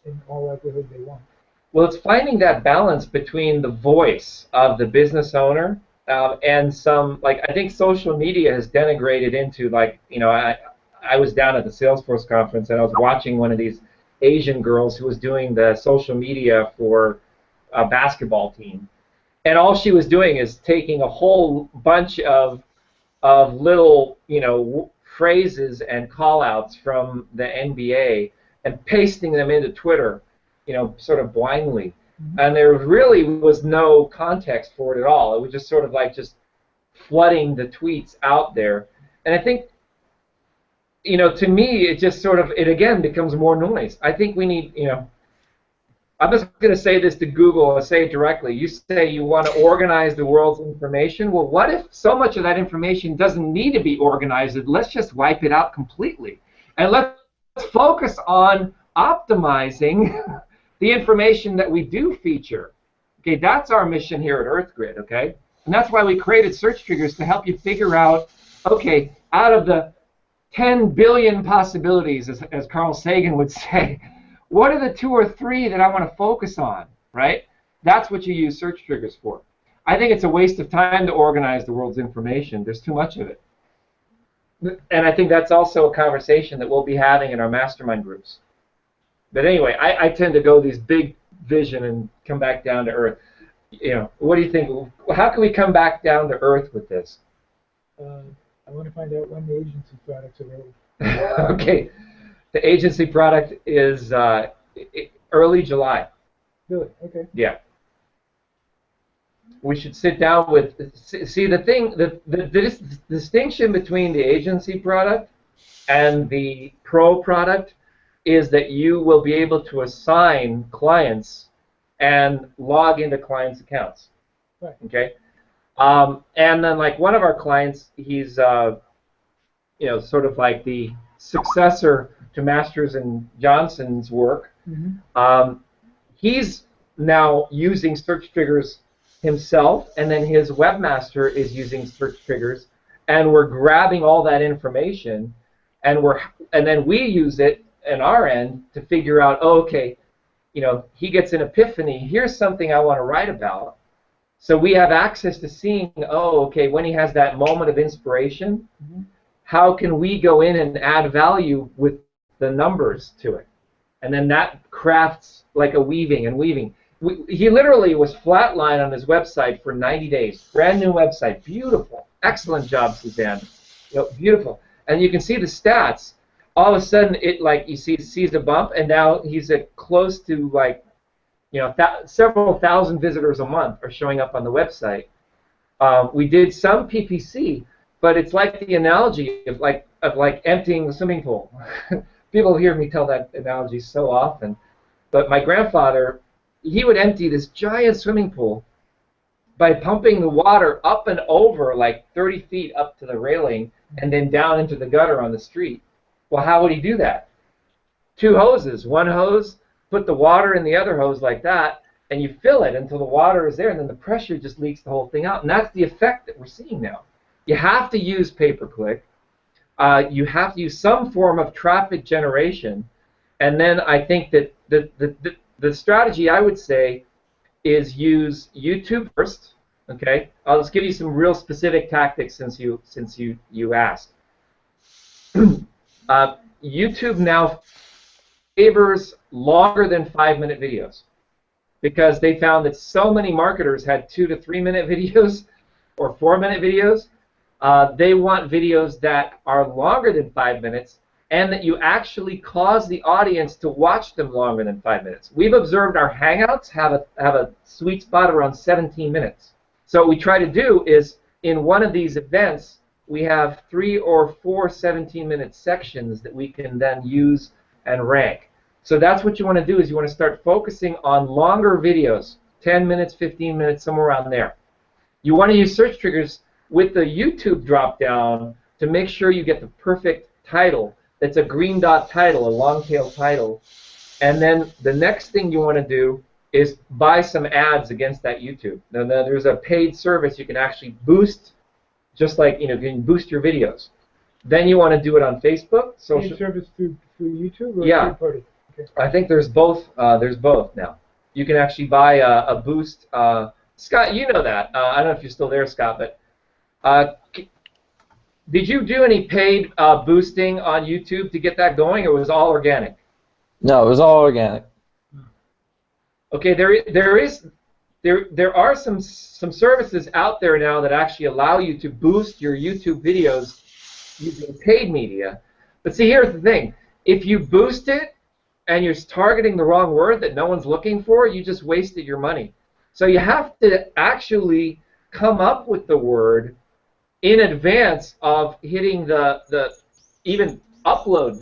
in all likelihood they won't. Well, it's finding that balance between the voice of the business owner and some, I think social media has denigrated into, I was down at the Salesforce conference and I was watching one of these Asian girls who was doing the social media for a basketball team. And all she was doing is taking a whole bunch of little, phrases and call-outs from the NBA and pasting them into Twitter, sort of blindly. Mm-hmm. And there really was no context for it at all. It was just sort of just flooding the tweets out there. And I think, to me, it just sort of, it again becomes more noise. I think we need, I'm just going to say this to Google and say it directly. You say you want to organize the world's information. Well, what if so much of that information doesn't need to be organized? Let's just wipe it out completely. And let's focus on optimizing the information that we do feature. Okay, that's our mission here at EarthGrid, okay? And that's why we created search triggers to help you figure out, okay, out of the 10 billion possibilities, as Carl Sagan would say, what are the 2 or 3 that I want to focus on, right? That's what you use search triggers for. I think it's a waste of time to organize the world's information. There's too much of it. And I think that's also a conversation that we'll be having in our mastermind groups. But anyway, I tend to go these big vision and come back down to earth. What do you think? How can we come back down to earth with this? I want to find out when the agency products are ready. Okay. The agency product is early July. Really? Okay. Yeah. We should sit down with, see the distinction between the agency product and the pro product is that you will be able to assign clients and log into clients' accounts. Right. Okay. And then like one of our clients, he's sort of like the successor to Masters and Johnson's work. Mm-hmm. He's now using search triggers himself, and then his webmaster is using search triggers, and we're grabbing all that information, and then we use it on our end to figure out, oh, okay, he gets an epiphany. Here's something I want to write about. So we have access to seeing, oh, okay, when he has that moment of inspiration, mm-hmm. how can we go in and add value with the numbers to it? And then that crafts like a weaving and weaving. He literally was flatline on his website for 90 days. Brand new website. Beautiful. Excellent job, Suzanne. Beautiful. And you can see the stats. All of a sudden, it like you sees a bump, and now he's at close to like, several thousand visitors a month are showing up on the website. We did some PPC, but it's like the analogy of like emptying the swimming pool. People hear me tell that analogy so often, but my grandfather, he would empty this giant swimming pool by pumping the water up and over like 30 feet up to the railing and then down into the gutter on the street. Well, how would he do that? 2 hoses. One hose, put the water in the other hose like that, and you fill it until the water is there, and then the pressure just leaks the whole thing out. And that's the effect that we're seeing now. You have to use pay-per-click. You have to use some form of traffic generation. And then I think that the strategy I would say is use YouTube first. Okay, I'll just give you some real specific tactics since you asked. YouTube now favors longer than 5-minute videos because they found that so many marketers had 2 to 3 minute videos or 4-minute videos. They want videos that are longer than 5 minutes and that you actually cause the audience to watch them longer than 5 minutes. We've observed our Hangouts have a sweet spot around 17 minutes. So what we try to do is in one of these events, we have 3 or 4 17-minute sections that we can then use and rank. So that's what you want to do is you want to start focusing on longer videos, 10 minutes, 15 minutes, somewhere around there. You want to use search triggers with the YouTube drop-down to make sure you get the perfect title. That's a green dot title, a long tail title. And then the next thing you want to do is buy some ads against that YouTube. Now there's a paid service you can actually boost, just like you can boost your videos. Then you want to do it on Facebook. Paid service through YouTube or yeah. third party? Okay. I think there's both. There's both now. You can actually buy a boost. Scott, you know that. I don't know if you're still there, Scott, but did you do any paid boosting on YouTube to get that going, or was it all organic? No, it was all organic. Okay, there are some services out there now that actually allow you to boost your YouTube videos using paid media. But see, here's the thing: if you boost it and you're targeting the wrong word that no one's looking for, you just wasted your money. So you have to actually come up with the word in advance of hitting the even upload.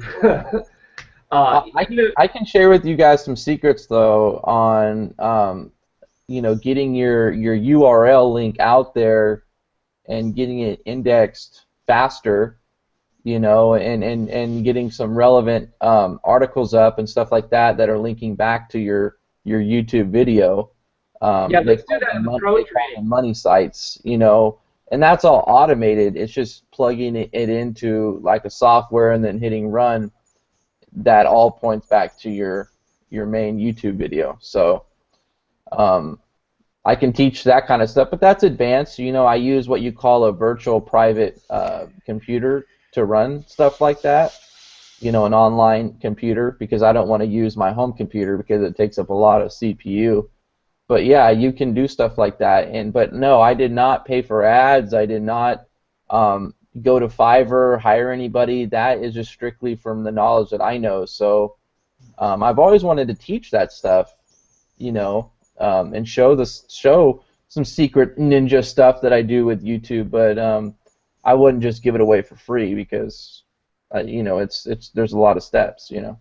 I can share with you guys some secrets though on getting your URL link out there and getting it indexed faster, and getting some relevant articles up and stuff like that that are linking back to your YouTube video. Yeah, let's do that in the pro training. Money sites, and that's all automated. It's just plugging it into like a software and then hitting run. That all points back to your main YouTube video. So I can teach that kind of stuff, but that's advanced. You know, I use what you call a virtual private computer to run stuff like that. You know, an online computer, because I don't want to use my home computer because it takes up a lot of CPU. But yeah, you can do stuff like that. But no, I did not pay for ads. I did not go to Fiverr, hire anybody. That is just strictly from the knowledge that I know. So I've always wanted to teach that stuff, you know, and show some secret ninja stuff that I do with YouTube. But I wouldn't just give it away for free because you know, there's a lot of steps, you know.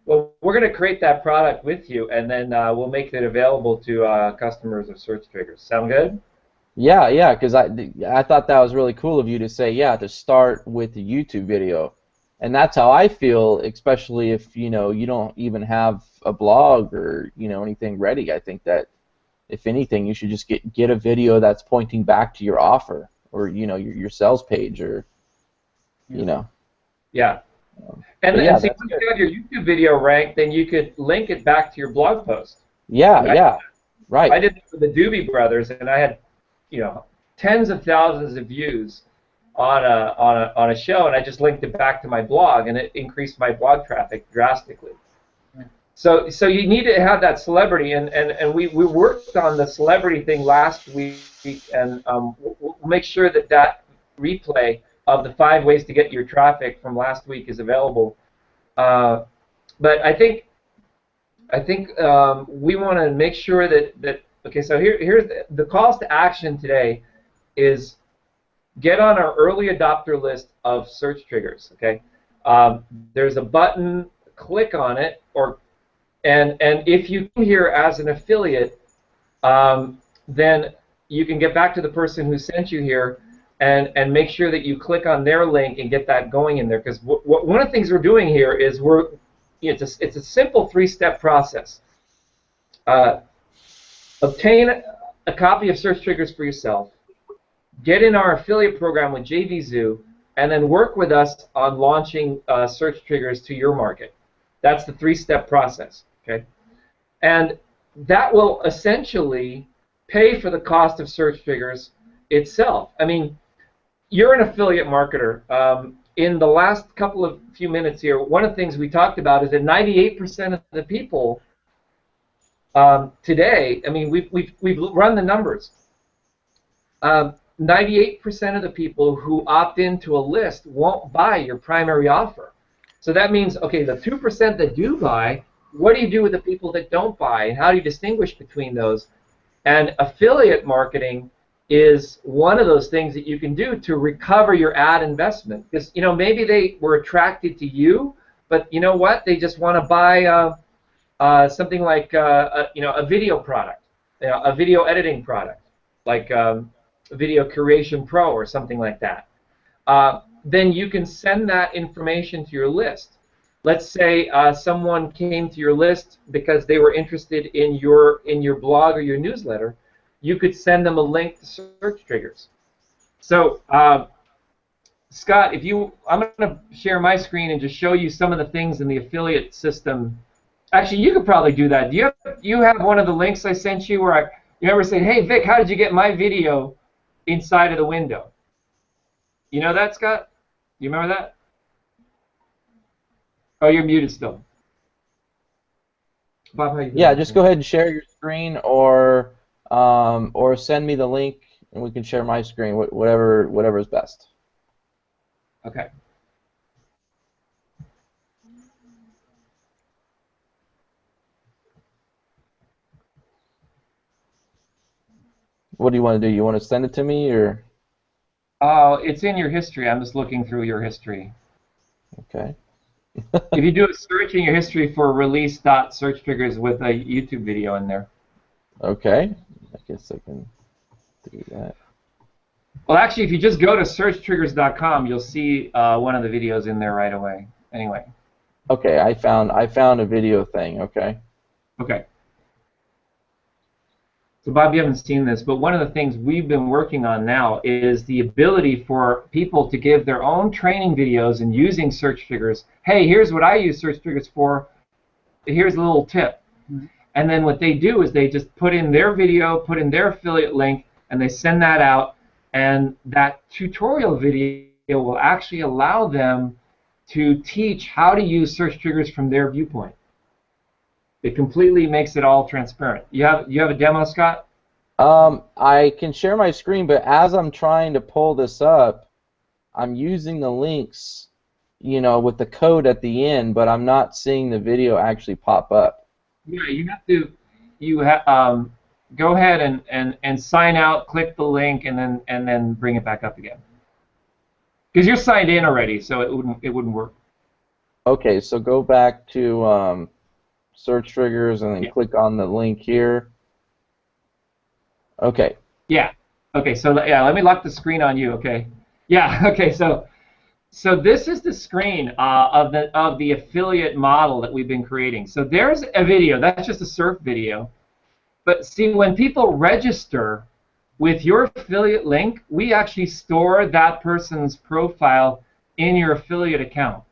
Well, we're going to create that product with you, and then we'll make it available to customers of Search Triggers. Sound good? Yeah, yeah, because I thought that was really cool of you to say, yeah, to start with the YouTube video. And that's how I feel, especially if, you know, you don't even have a blog or, you know, anything ready. I think that, if anything, you should just get a video that's pointing back to your offer or, you know, your sales page or, you know. Yeah. And yeah, see, once you have your YouTube video ranked, then you could link it back to your blog post. Yeah, yeah, right. I did this with the Doobie Brothers, and I had, you know, tens of thousands of views on a show, and I just linked it back to my blog, and it increased my blog traffic drastically. So you need to have that celebrity, and we worked on the celebrity thing last week, and we'll make sure that replay of the 5 ways to get your traffic from last week is available. But I think we want to make sure that okay. So here's the calls to action today is get on our early adopter list of search triggers. Okay, there's a button. Click on it, and if you come here as an affiliate, then you can get back to the person who sent you here. And make sure that you click on their link and get that going in there, because one of the things we're doing here is it's a simple 3-step process. Obtain a copy of Search Triggers for yourself, get in our affiliate program with JVZoo, and then work with us on launching Search Triggers to your market. That's the 3-step process. Okay, and that will essentially pay for the cost of Search Triggers itself. I mean, you're an affiliate marketer. In the last few minutes here, one of the things we talked about is that 98% of the people today, I mean, we've run the numbers. 98% of the people who opt into a list won't buy your primary offer. So that means, okay, the 2% that do buy, what do you do with the people that don't buy, and how do you distinguish between those? And affiliate marketing is one of those things that you can do to recover your ad investment. Because, you know, maybe they were attracted to you, but you know what? They just want to buy something like you know, a video product, you know, a video editing product, like Video Curation Pro or something like that. Then you can send that information to your list. Let's say someone came to your list because they were interested in your blog or your newsletter. You could send them a link to Search Triggers. So, Scott, I'm going to share my screen and just show you some of the things in the affiliate system. Actually, you could probably do that. Do you have one of the links I sent you where you ever said, "Hey, Vic, how did you get my video inside of the window?" You know that, Scott? You remember that? Oh, you're muted still. Bob, how you doing? Yeah, just go ahead and share your screen, or send me the link, and we can share my screen. Whatever is best. Okay. What do you want to do? You want to send it to me, or? It's in your history. I'm just looking through your history. Okay. If you do a search in your history for release.searchtriggers with a YouTube video in there. Okay. I guess I can do that. Well, actually, if you just go to searchtriggers.com, you'll see one of the videos in there right away. Anyway. Okay, I found a video thing. Okay. Okay. So, Bob, you haven't seen this, but one of the things we've been working on now is the ability for people to give their own training videos and using Search Triggers. Hey, here's what I use Search Triggers for. Here's a little tip. and then what they do is they just put in their video, put in their affiliate link, and they send that out, and that tutorial video will actually allow them to teach how to use search triggers from their viewpoint. It completely makes it all transparent. You have a demo, Scott? I can share my screen, but as I'm trying to pull this up, I'm using the links, you know, with the code at the end, but I'm not seeing the video actually pop up. Yeah, you have to go ahead and sign out, click the link, and then bring it back up again. Because you're signed in already, so it wouldn't work. Okay, so go back to search triggers and then Yeah. click on the link here. Okay. Yeah. Okay. So yeah, let me lock the screen on you. Okay. Yeah. Okay. So this is the screen of the affiliate model that we've been creating. So there's a video. That's just a surf video. But see, when people register with your affiliate link, we actually store that person's profile in your affiliate account.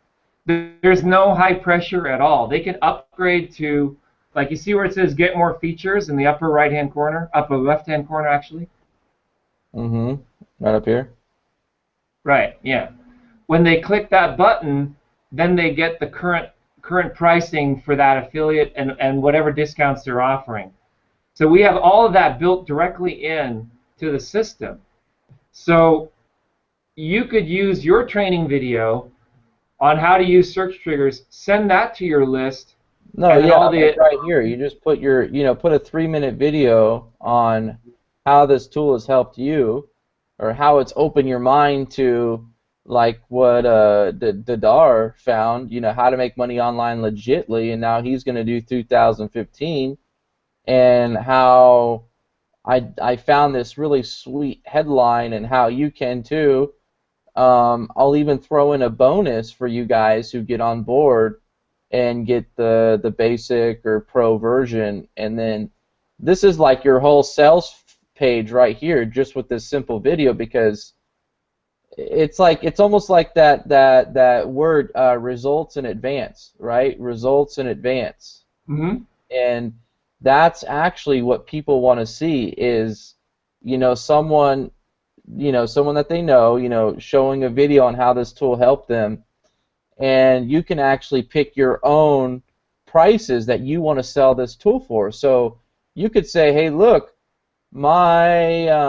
There's no high pressure at all. They can upgrade to, like, you see where it says get more features in the upper right hand corner, upper left hand corner actually? Mm-hmm. Right up here. Right, yeah. When they click that button, then they get the current pricing for that affiliate and whatever discounts they're offering. So we have all of that built directly in to the system. So you could use your training video on how to use search triggers, send that to your list. No, and then yeah, all the, like right here. You just put your, you know, put a 3-minute video on how this tool has helped you, or how it's opened your mind to, like what Dadar found, you know, how to make money online legitly, and now he's going to do 2015, and how I found this really sweet headline, and how you can too. I'll even throw in a bonus for you guys who get on board and get the basic or pro version, and then this is like your whole sales page right here, just with this simple video, because it's almost like that word results in advance, right? Results in advance. mm-hmm. And that's actually what people want to see is, you know, someone that they know, you know, showing a video on how this tool helped them, and you can actually pick your own prices that you want to sell this tool for. So you could say, hey, look, my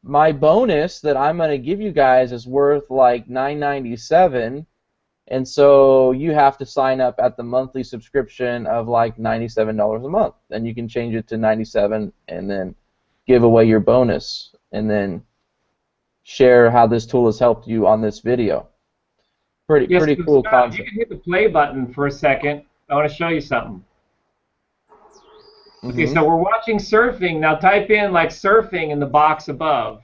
bonus that I'm going to give you guys is worth like $9.97, and so you have to sign up at the monthly subscription of like $97 a month. Then you can change it to $97 and then give away your bonus, and then share how this tool has helped you on this video. Pretty cool Scott, concept. you can hit the play button for a second. I want to show you something. Okay, so we're watching surfing. Now type in like surfing in the box above.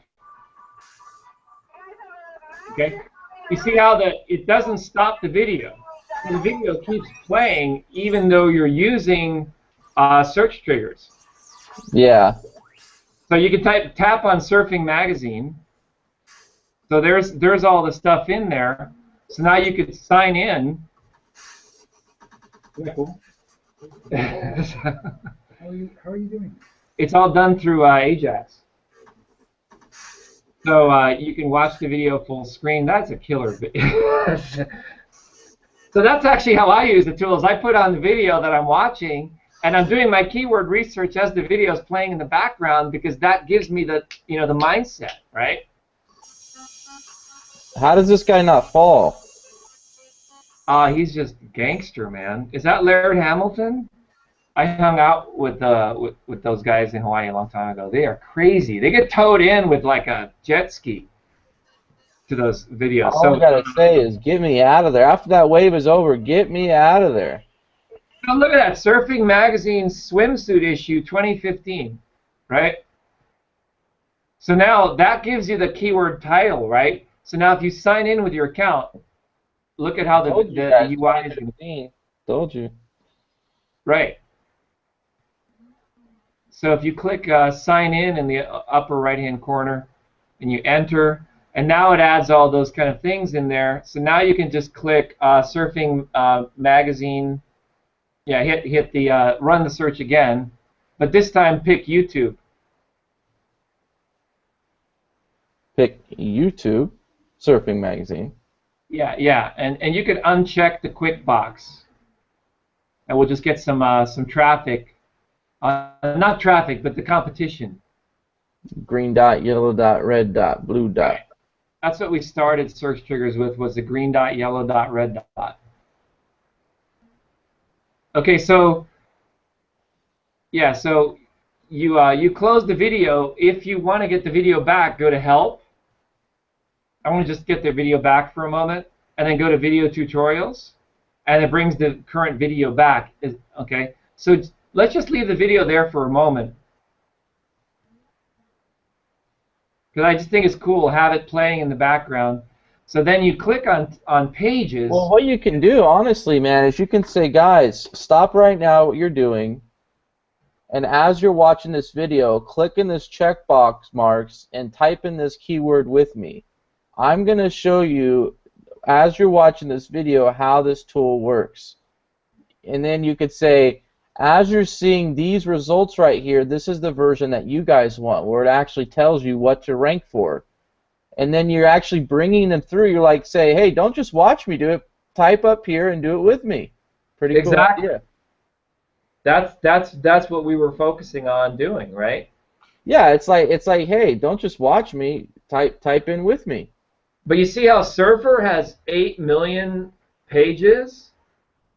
Okay, you see how it doesn't stop the video. So the video keeps playing even though you're using search triggers. Yeah. So you can tap on Surfing Magazine. So there's all the stuff in there. So now you could sign in. Isn't that cool? How are you doing? It's all done through Ajax. So you can watch the video full screen. That's a killer video. So that's actually how I use the tools. I put on the video that I'm watching, and I'm doing my keyword research as the video is playing in the background, because that gives me the the mindset, right? How does this guy not fall? He's just gangster, man. Is that Laird Hamilton? I hung out with those guys in Hawaii a long time ago. They are crazy. They get towed in with like a jet ski to those videos. All I gotta say is, get me out of there. After that wave is over, get me out of there. So look at that, Surfing Magazine swimsuit issue 2015, right? So now that gives you the keyword title, right? So now if you sign in with your account, look at how the UI is. Told you. Right. So if you click sign in the upper right-hand corner, and you enter, and now it adds all those kind of things in there. So now you can just click Surfing Magazine, Yeah, hit the run the search again, but this time pick YouTube. Pick YouTube, surfing magazine. Yeah, and you could uncheck the quick box, and we'll just get some traffic. Not traffic, but the competition. Green dot, yellow dot, red dot, blue dot. Right. That's what we started search triggers with, was the green dot, yellow dot, red dot. Okay, so yeah, so you close the video. If you want to get the video back, go to Help. I want to just get the video back for a moment, and then go to Video Tutorials, and it brings the current video back. Okay, so let's just leave the video there for a moment, because I just think it's cool. Have it playing in the background. So then you click on Pages. Well, what you can do, honestly, man, is you can say, guys, stop right now what you're doing, and as you're watching this video, click in this checkbox marks and type in this keyword with me. I'm going to show you, as you're watching this video, how this tool works. And then you could say, as you're seeing these results right here, this is the version that you guys want, where it actually tells you what to rank for. And then you're actually bringing them through. You're like, say, hey, don't just watch me do it. Type up here and do it with me. Pretty cool idea. That's what we were focusing on doing, right? Yeah, it's like, hey, don't just watch me. Type in with me. But you see how Surfer has 8 million pages,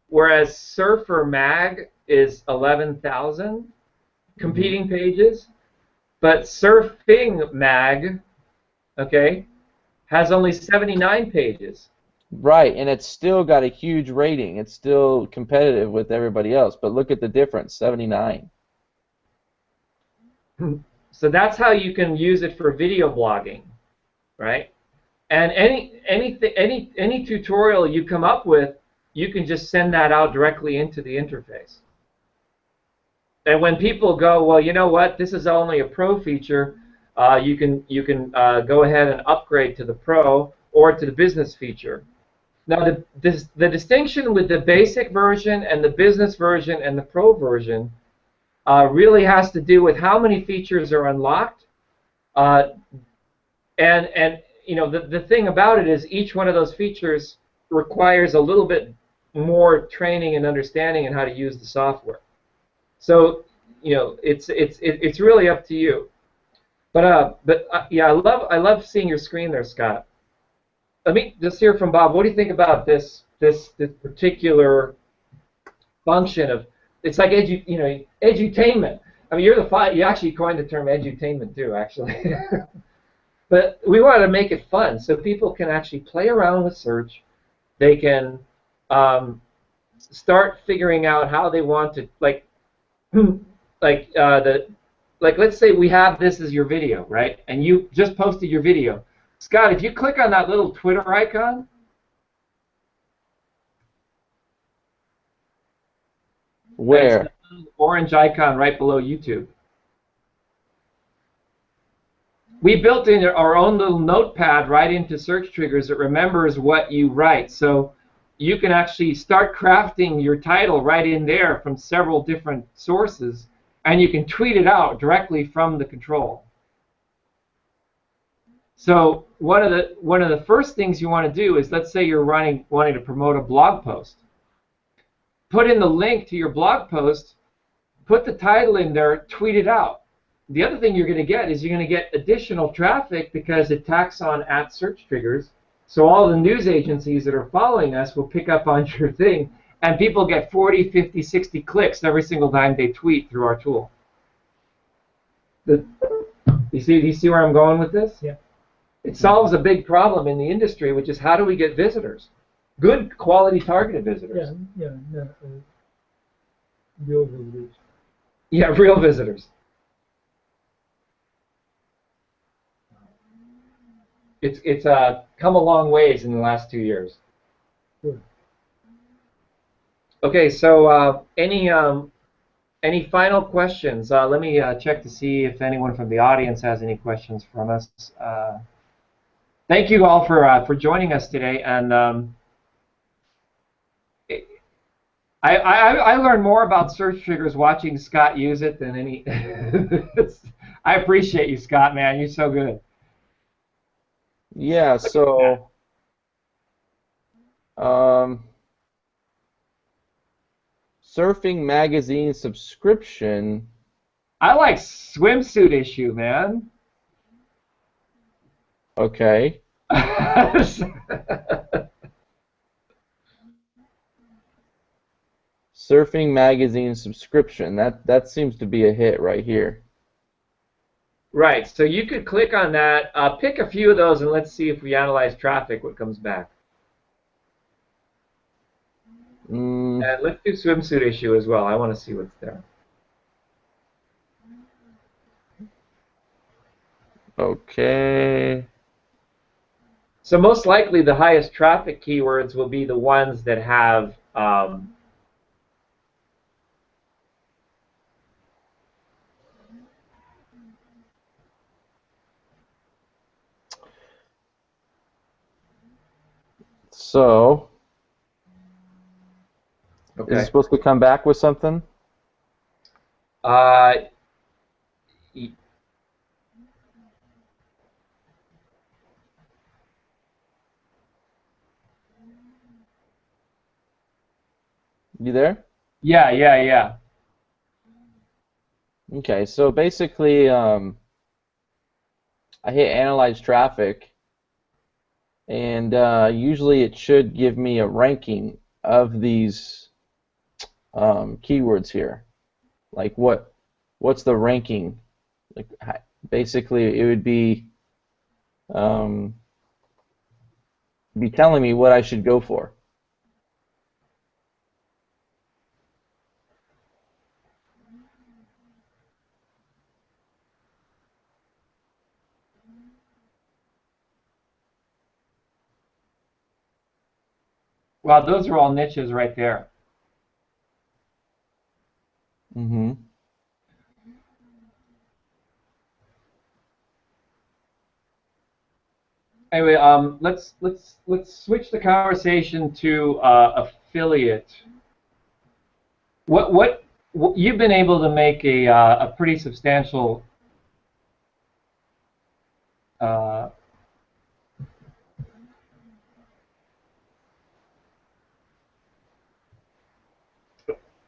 whereas Surfer Mag is 11,000 competing pages. But Surfing Mag, okay, has only 79 pages. Right, and it's still got a huge rating. It's still competitive with everybody else. But look at the difference, 79. So that's how you can use it for video blogging, right? And any tutorial you come up with, you can just send that out directly into the interface. And when people go, well, you know what? This is only a Pro feature. You can go ahead and upgrade to the Pro or to the Business feature. Now, the distinction with the basic version and the Business version and the Pro version really has to do with how many features are unlocked. And you know, the thing about it is each one of those features requires a little bit more training and understanding in how to use the software. So, you know, it's really up to you. But yeah, I love seeing your screen there, Scott. Let me just hear from Bob. What do you think about this particular function of, it's like edutainment. I mean, you actually coined the term edutainment too, actually. But we wanted to make it fun so people can actually play around with search. They can start figuring out how they want to, like let's say we have this as your video, right? And you just posted your video. Scott, if you click on that little Twitter icon, where? it's the little orange icon right below YouTube. We built in our own little notepad right into search triggers that remembers what you write. So you can actually start crafting your title right in there from several different sources, and you can tweet it out directly from the control. So one of the first things you want to do is, let's say you're wanting to promote a blog post. Put in the link to your blog post, put the title in there, tweet it out. The other thing you're going to get is you're going to get additional traffic because it tacks on @search triggers. So all the news agencies that are following us will pick up on your thing, and people get 40, 50, 60 clicks every single time they tweet through our tool. You see where I'm going with this? Yeah. It solves a big problem in the industry, which is how do we get visitors? Good quality targeted visitors. Real visitors. Yeah, real visitors. It's come a long ways in the last 2 years. Good. Okay, so any final questions? Let me check to see if anyone from the audience has any questions from us. Thank you all for joining us today, and I learned more about search triggers watching Scott use it than any. I appreciate you, Scott, man. You're so good. Yeah, so um, surfing magazine subscription. I like swimsuit issue, man. Okay. Surfing magazine subscription. That seems to be a hit right here. Right. So you could click on that, pick a few of those, and let's see if we analyze traffic, what comes back. Mm, And let's do swimsuit issue as well. I want to see what's there. okay. So most likely the highest traffic keywords will be the ones that have So, is it okay. supposed to come back with something? Uh, You there? yeah. Okay, so basically, I hit analyze traffic, and usually it should give me a ranking of these keywords here. Like what's the ranking? Like basically, it would um, be telling me what I should go for. Well, those are all niches right there. Mm-hmm. Anyway, let's switch the conversation to affiliate. What you've been able to make a pretty substantial uh,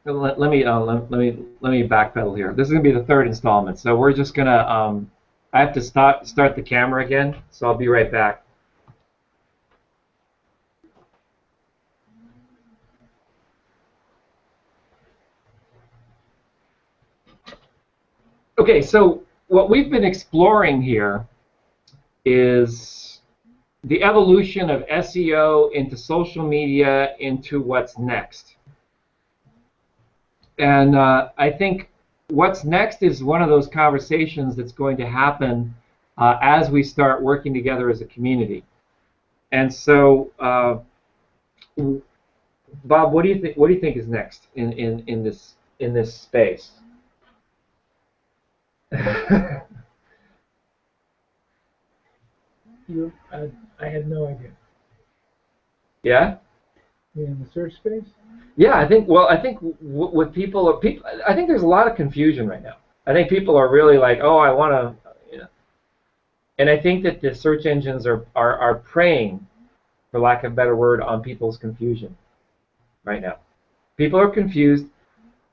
let me backpedal here. This is gonna be the third installment, so we're just gonna I have to start the camera again, so I'll be right back. Okay, so what we've been exploring here is the evolution of SEO into social media into what's next. And I think what's next is one of those conversations that's going to happen as we start working together as a community. And so, Bob, what do you think? What do you think is next in this space? I had no idea. Yeah. In the search space? Yeah, I think. Well, I think with people, I think there's a lot of confusion right now. I think people are really like, oh, I want to, you know. And I think that the search engines are preying, for lack of a better word, on people's confusion right now. People are confused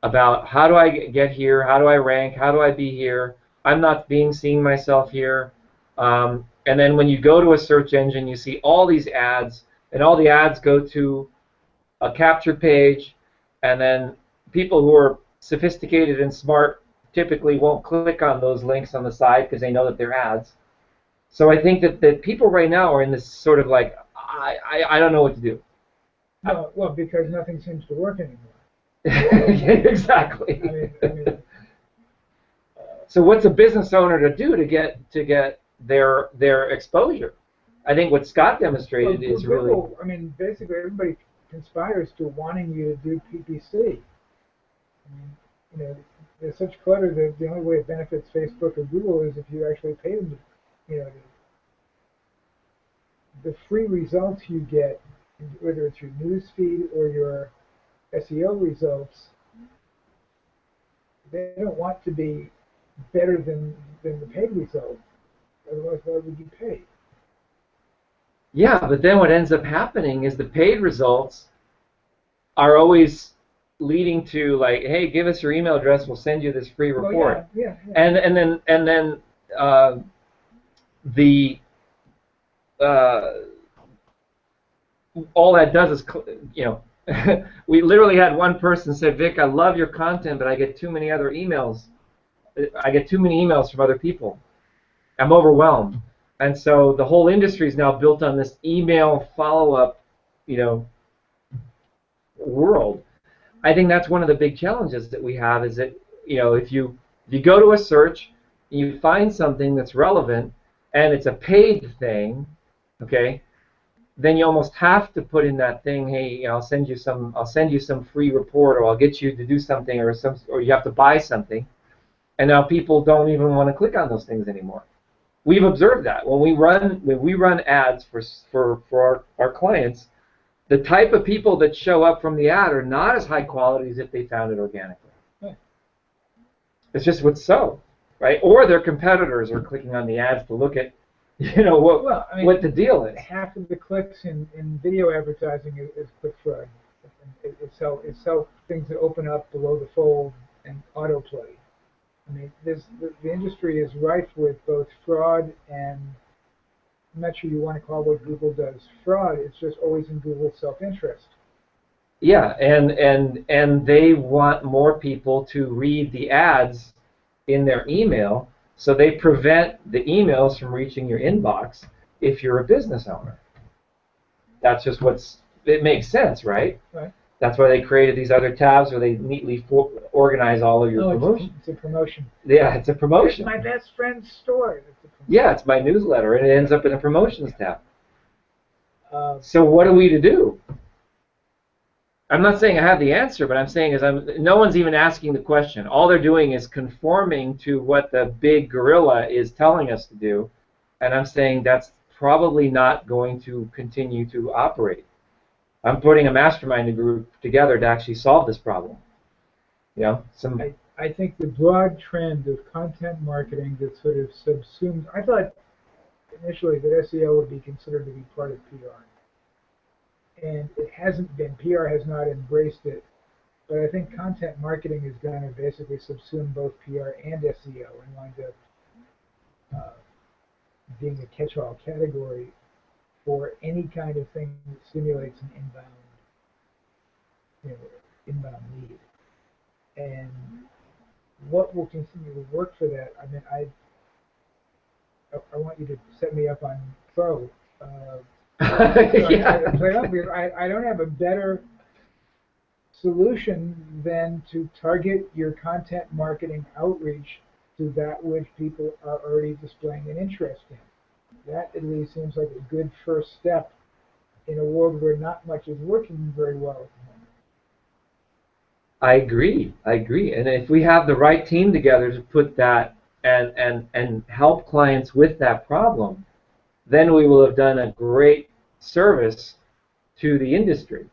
about how do I get here, how do I rank, how do I be here. I'm not being seen myself here. And then when you go to a search engine, you see all these ads, and all the ads go to a capture page, and then people who are sophisticated and smart typically won't click on those links on the side because they know that they're ads. So I think that people right now are in this sort of like, I don't know what to do. Well, because nothing seems to work anymore. Exactly. I mean, so what's a business owner to do to get their exposure? I think what Scott demonstrated is really. I mean, basically everybody conspires to wanting you to do PPC. I mean, you know, there's such clutter that the only way it benefits Facebook or Google is if you actually pay them to, you know, the free results you get, whether it's your news feed or your SEO results, they don't want to be better than the paid result. Otherwise, why would you pay? Yeah, but then what ends up happening is the paid results are always leading to like, hey, give us your email address, we'll send you this free report. Oh, yeah. And then the all that does is, you know, we literally had one person said, Vic, I love your content, but I get too many other emails. I get too many emails from other people. I'm overwhelmed. And so the whole industry is now built on this email follow-up, you know, world. I think that's one of the big challenges that we have is that, you know, if you go to a search, you find something that's relevant, and it's a paid thing, okay, then you almost have to put in that thing, hey, you know, I'll send you some free report, or I'll get you to do something, or you have to buy something, and now people don't even want to click on those things anymore. We've observed that when we run ads for our clients, the type of people that show up from the ad are not as high quality as if they found it organically. Right. It's just what's so, right? Or their competitors are clicking on the ads to look at, you know, what the deal is. Half of the clicks in video advertising is click fraud. It's sell things that open up below the fold and autoplay. I mean, the industry is rife with both fraud and, I'm not sure you want to call what Google does fraud. It's just always in Google's self-interest. Yeah, and they want more people to read the ads in their email, so they prevent the emails from reaching your inbox if you're a business owner. That's just it makes sense, right? Right. That's why they created these other tabs where they neatly organize all of your promotions. It's a promotion. Yeah, it's a promotion. It's my best friend's store. Yeah, it's my newsletter, and it ends up in a promotions tab. So what are we to do? I'm not saying I have the answer, but I'm saying no one's even asking the question. All they're doing is conforming to what the big gorilla is telling us to do, and I'm saying that's probably not going to continue to operate. I'm putting a mastermind group together to actually solve this problem. You know, I think the broad trend of content marketing that sort of subsumes. I thought initially that SEO would be considered to be part of PR. And it hasn't been. PR has not embraced it. But I think content marketing is going to basically subsume both PR and SEO and wind up being a catch-all category for any kind of thing that stimulates an inbound need. And what will continue to work for that? I mean, I want you to set me up on Pro. yeah. I don't have a better solution than to target your content marketing outreach to that which people are already displaying an interest in. That at least seems like a good first step in a world where not much is working very well at the moment. I agree. And if we have the right team together to put that and help clients with that problem, then we will have done a great service to the industry.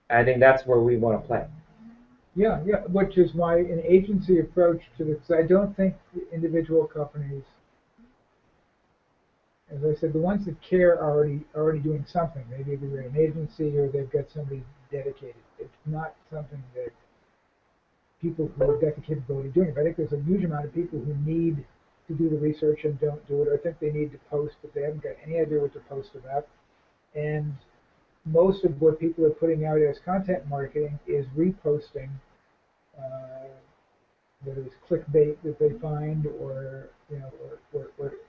I think that's where we want to play. Yeah, which is why an agency approach to this, I don't think individual companies, as I said, the ones that care are already doing something. Maybe they're an agency or they've got somebody dedicated. It's not something that people who have got the capability of doing it. But I think there's a huge amount of people who need to do the research and don't do it, or think they need to post, but they haven't got any idea what to post about. And most of what people are putting out as content marketing is reposting, whether it's clickbait that they find, or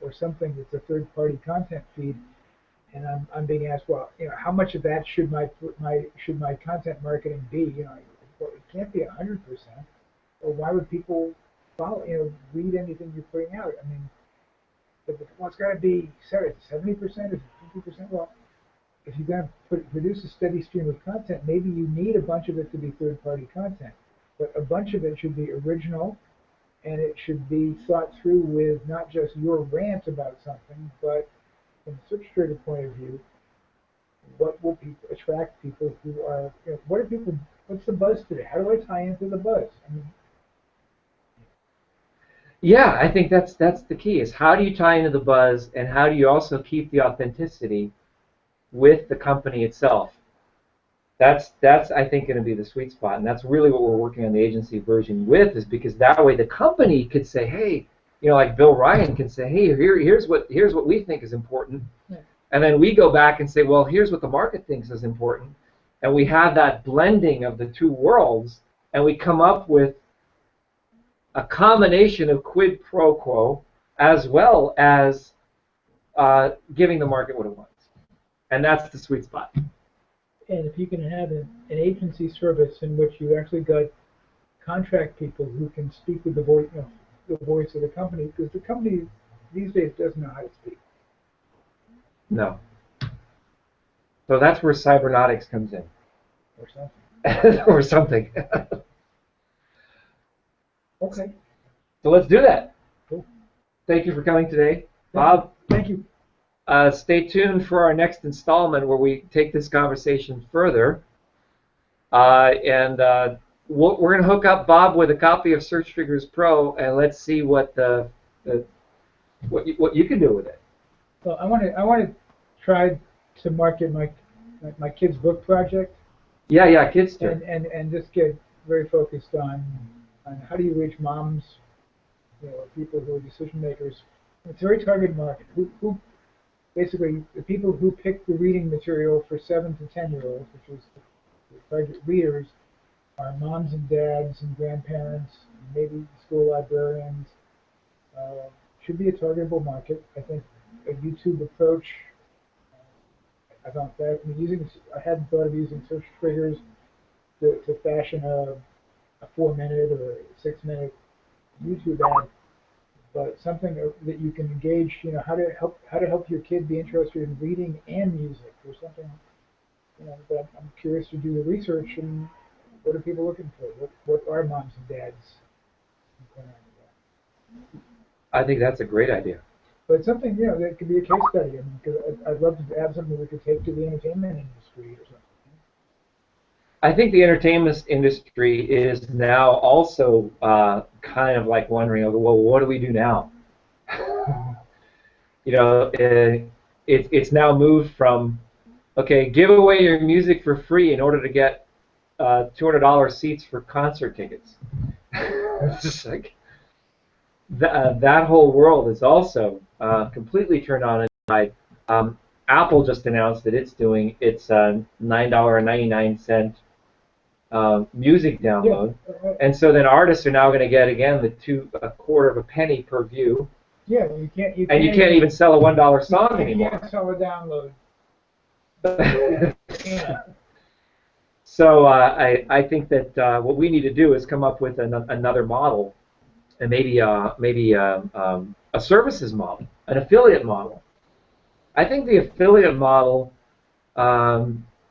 or something that's a third-party content feed. And I'm being asked, well, how much of that should my content marketing be? Well, it can't be 100%. Or why would people follow? Read anything you're putting out? I mean, it's got to be 70%, is it 50%? Well, if you're going to produce a steady stream of content, maybe you need a bunch of it to be third-party content, but a bunch of it should be original, and it should be thought through with not just your rant about something, but from a search trader point of view, what will attract people who are, what are people what's the buzz today? How do I tie into the buzz? I mean, Yeah, I think that's the key, is how do you tie into the buzz, and how do you also keep the authenticity with the company itself? That's I think going to be the sweet spot, and that's really what we're working on the agency version with, is because that way the company could say, hey, like Bill Ryan can say, hey, here's what we think is important, and then we go back and say, well, here's what the market thinks is important, and we have that blending of the two worlds, and we come up with a combination of quid pro quo as well as giving the market what it wants, and that's the sweet spot. and if you can have an agency service in which you actually got contract people who can speak with the voice, the voice of the company, because the company these days doesn't know how to speak. No. So that's where cybernautics comes in. Or something. Or something. Okay. So let's do that. Cool. Thank you for coming today. Bob, Thank you. stay tuned for our next installment where we take this conversation further. We're going to hook up Bob with a copy of Search Triggers Pro, and let's see what what you can do with it. Well, I want to try to market my kids' book project. Yeah, kids too. And just get very focused on how do you reach moms, people who are decision makers. It's a very targeted market. Who basically the people who pick the reading material for 7 to 10-year-olds, which is the target readers, are moms and dads and grandparents, and maybe school librarians. Should be a targetable market. I think a YouTube approach. I found that I hadn't thought of using search triggers to fashion a 4-minute or a 6-minute YouTube ad, but something that you can engage. How to help your kid be interested in reading and music, or something. That I'm curious to do the research and what are people looking for? What are moms and dads? I think that's a great idea. But something that could be a case study. I mean, because I'd love to have something we could take to the entertainment industry or something. I think the entertainment industry is now also kind of like wondering, well, what do we do now? It's now moved from, okay, give away your music for free in order to get $200 seats for concert tickets. It's just like that whole world is also completely turned on its side. Apple just announced that it's doing its $9.99 music download, and so then artists are now going to get again a quarter of a penny per view. Yeah, you can't even sell a $1 song anymore. You can't sell a download. So I think that what we need to do is come up with another model, and maybe a services model, an affiliate model. I think the affiliate model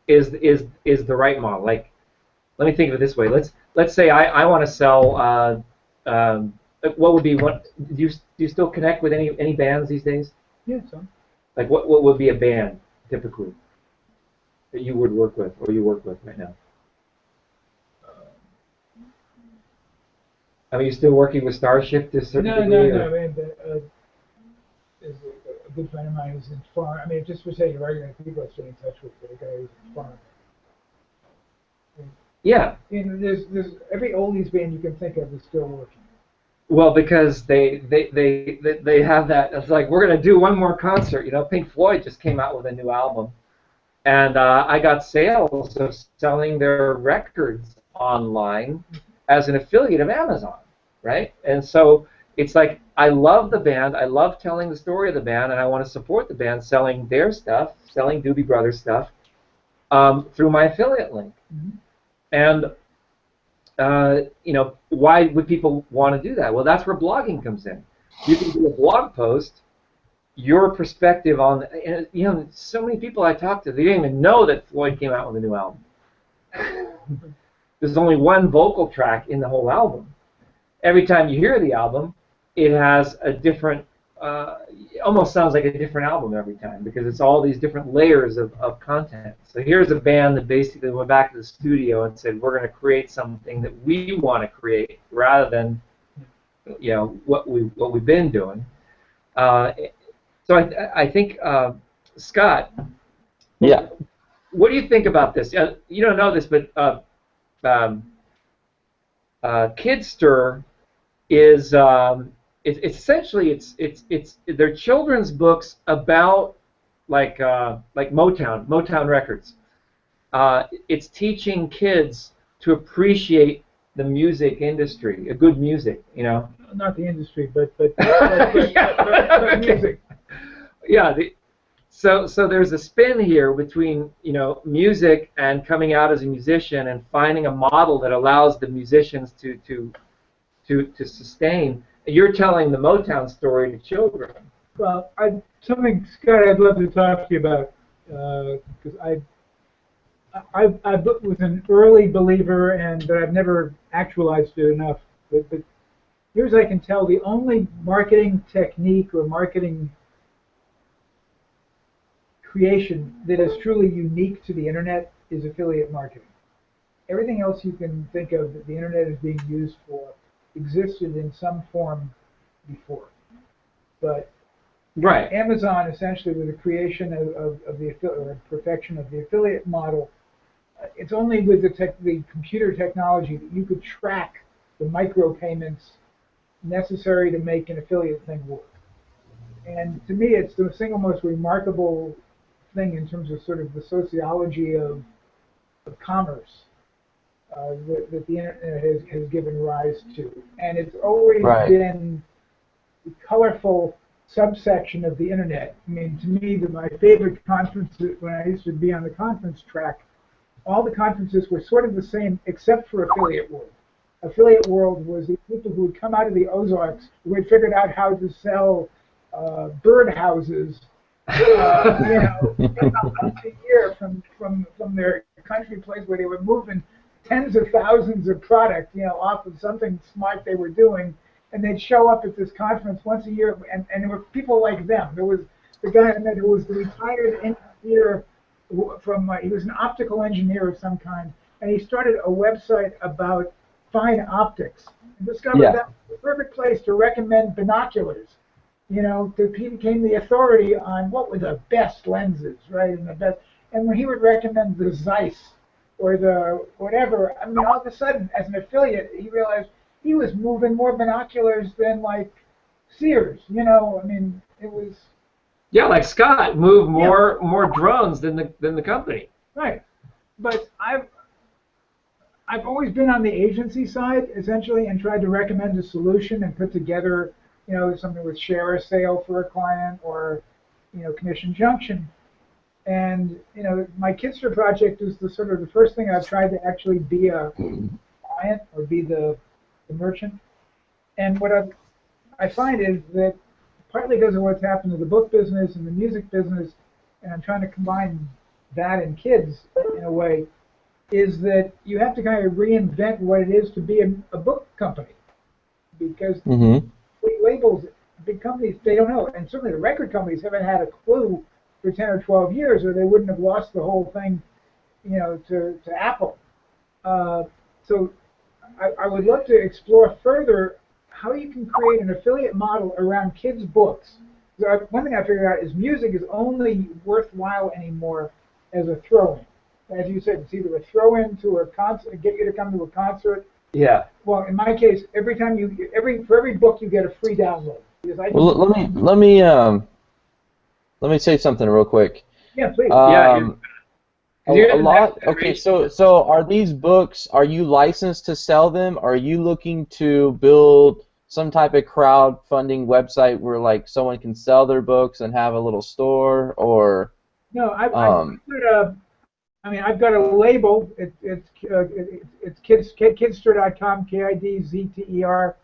is the right model. Like, let me think of it this way. Let's say I want to sell. What would be what? Do you still connect with any bands these days? Yeah, some. Like what would be a band typically that you would work with, or you work with right now? I mean, you still working with Starship to a certain degree? No. I mean, is a good friend of mine who's in farm. I mean, just for saying, regular people I stay in touch with, but a guy who's in farm. Yeah. There's every oldies band you can think of is still working. Well, because they have that. It's like, we're gonna do one more concert. Pink Floyd just came out with a new album, and I got sales of selling their records online as an affiliate of Amazon, right? And so it's like, I love the band, I love telling the story of the band, and I want to support the band selling their stuff, selling Doobie Brothers stuff, through my affiliate link. Mm-hmm. And why would people want to do that? Well, that's where blogging comes in. You can do a blog post, your perspective on, so many people I talk to, they didn't even know that Floyd came out with a new album. There's only one vocal track in the whole album. Every time you hear the album, it has a different it almost sounds like a different album every time because it's all these different layers of content. So here's a band that basically went back to the studio and said, we're going to create something that we want to create rather than what we've been doing. So I think Scott, Yeah. what do you think about this? You don't know this, but Kidster is it's essentially it's they're children's books about like Motown Records. It's teaching kids to appreciate the music industry, a good music, Not the industry, but Yeah. music. Yeah. So there's a spin here between music and coming out as a musician and finding a model that allows the musicians to sustain. You're telling the Motown story to children. Well, something, Scott, I'd love to talk to you about because I was an early believer, but I've never actualized it enough. But here's I can tell the only marketing technique or marketing creation that is truly unique to the internet is affiliate marketing. Everything else you can think of that the internet is being used for existed in some form before. But Right. Amazon essentially with the creation of the perfection of the affiliate model, it's only with the computer technology that you could track the micropayments necessary to make an affiliate thing work. And to me, it's the single most remarkable thing in terms of sort of the sociology of commerce that the internet has given rise to. And it's always been the colorful subsection of the internet. I mean, to me, my favorite conferences, when I used to be on the conference track, all the conferences were sort of the same except for Affiliate World. Affiliate World was the people who had come out of the Ozarks who had figured out how to sell birdhouses, a year from their country place where they were moving tens of thousands of product, off of something smart they were doing, and they'd show up at this conference once a year, and there were people like them. There was the guy I met who was the retired engineer he was an optical engineer of some kind, and he started a website about fine optics and discovered that was the perfect place to recommend binoculars. He became the authority on what were the best lenses, right, and when he would recommend the Zeiss or the whatever, I mean, all of a sudden, as an affiliate, he realized he was moving more binoculars than like Sears. I mean, it was. Yeah, like Scott moved more drones than the company. Right, but I've always been on the agency side essentially and tried to recommend a solution and put together something with share a sale for a client or commission junction. And my Kidster project is the first thing I've tried to actually be a client or be the merchant. And what I find is that partly because of what's happened to the book business and the music business, and I'm trying to combine that and kids in a way, is that you have to kind of reinvent what it is to be a book company. Because labels, big companies, they don't know. And certainly the record companies haven't had a clue for 10 or 12 years, or they wouldn't have lost the whole thing, to Apple. So I would love to explore further how you can create an affiliate model around kids' books. So one thing I figured out is music is only worthwhile anymore as a throw-in. As you said, it's either a throw-in to a concert, get you to come to a concert. Yeah. Well, in my case, for every book you get a free download. Let me say something real quick. Yeah, please. A lot. Okay, so are these books? Are you licensed to sell them? Are you looking to build some type of crowdfunding website where like someone can sell their books and have a little store, or? No, I've got a label. It's kidster.com, KIDZTER.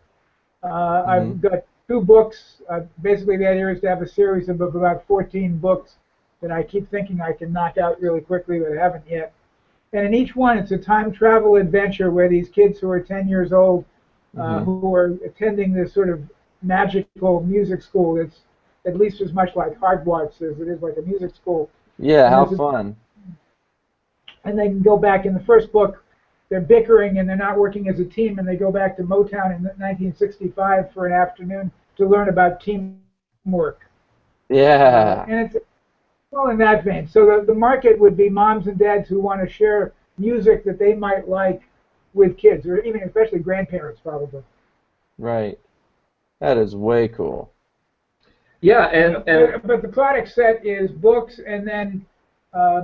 I've got 2 books. Basically, the idea is to have a series of about 14 books that I keep thinking I can knock out really quickly, but I haven't yet. And in each one, it's a time travel adventure where these kids who are 10 years old, who are attending this sort of magical music school that's at least as much like Hogwarts as it is like a music school. Yeah, And how there's a- fun. And they can go back in the first book. They're bickering and they're not working as a team, and they go back to Motown in 1965 for an afternoon to learn about teamwork. Yeah. And it's well in that vein. So the market would be moms and dads who want to share music that they might like with kids, or even especially grandparents probably. Right. That is way cool. Yeah, and But the product set is books and then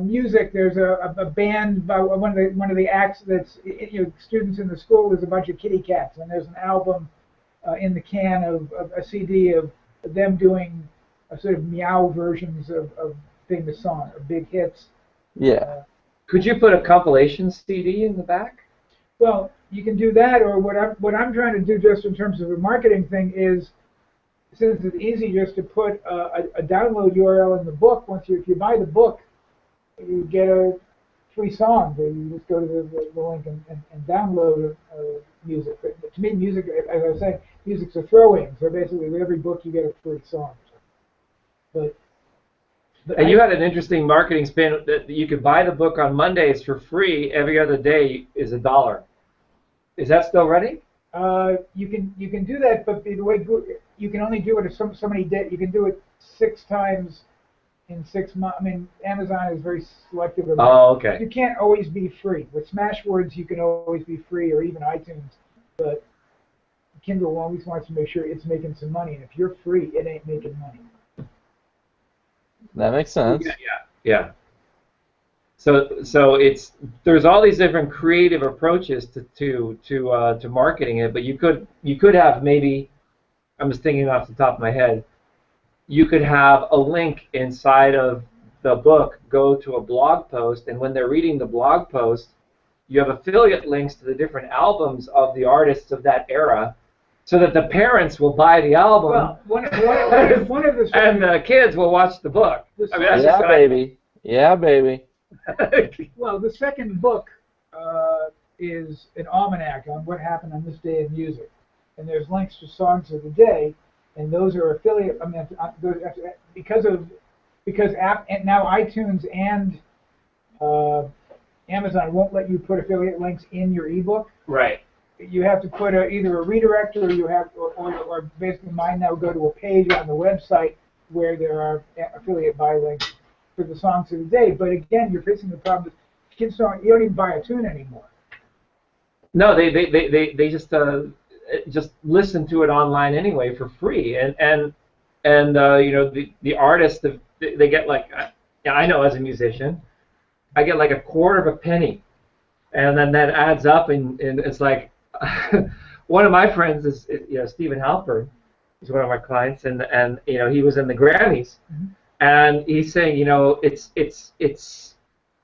music. There's a band by one of the acts that's students in the school. There's a bunch of kitty cats, and there's an album in the can of a CD of them doing sort of meow versions of famous songs, or big hits. Yeah. could you put a compilation CD in the back? Well, you can do that, or what I'm trying to do just in terms of a marketing thing is, since it's easy just to put a download URL in the book. If you buy the book, you get a free song. So you just go to the link and download music. But to me, music, as I was saying, music's a throw-in. So basically, with every book, you get a free song. But And you had an interesting marketing spin that you could buy the book on Mondays for free. Every other day is $1. Is that still running? You can do that, but the way you can only do it if so many days. You can do it 6 times in 6 months. I mean, Amazon is very selective about it. Oh, okay. You can't always be free. With Smashwords, you can always be free, or even iTunes. But Kindle always wants to make sure it's making some money. And if you're free, it ain't making money. That makes sense. Yeah. So there's all these different creative approaches to marketing it, but you could have maybe, I'm just thinking off the top of my head, you could have a link inside of the book go to a blog post, and when they're reading the blog post, you have affiliate links to the different albums of the artists of that era, so that the parents will buy the album. Well, one of the and the kids will watch the book. I mean, that's Yeah, just baby. Yeah, baby. well, the second book is an almanac on what happened on this day in music, and there's links to songs of the day, and those are affiliate. I mean, because now iTunes and Amazon won't let you put affiliate links in your ebook. Right. You have to put either a redirect, or basically mine now go to a page on the website where there are affiliate buy links for the songs of the day. But again, you're facing the problem that kids you don't even buy a tune anymore. No, they just listen to it online anyway for free, and the artists, they get like, I know as a musician, I get like a quarter of a penny, and then that adds up, and it's like, one of my friends is Stephen Halpern. He's one of my clients, and he was in the Grammys, and he's saying it's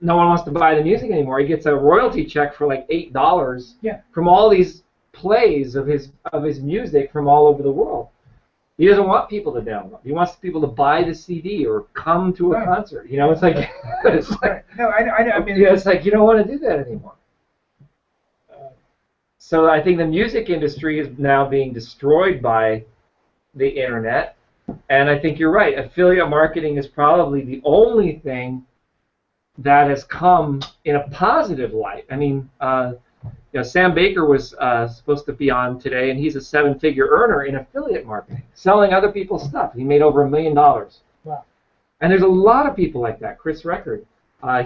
no one wants to buy the music anymore. He gets a royalty check for like $8 from all these plays of his music from all over the world. He doesn't want people to download. He wants people to buy the CD or come to a concert. It's like No, I mean, it's like you don't want to do that anymore. So I think the music industry is now being destroyed by the internet, and I think you're right. Affiliate marketing is probably the only thing that has come in a positive light. I mean, Sam Baker was supposed to be on today, and he's a 7-figure earner in affiliate marketing, selling other people's stuff. He made over $1 million. Wow. And there's a lot of people like that. Chris Record,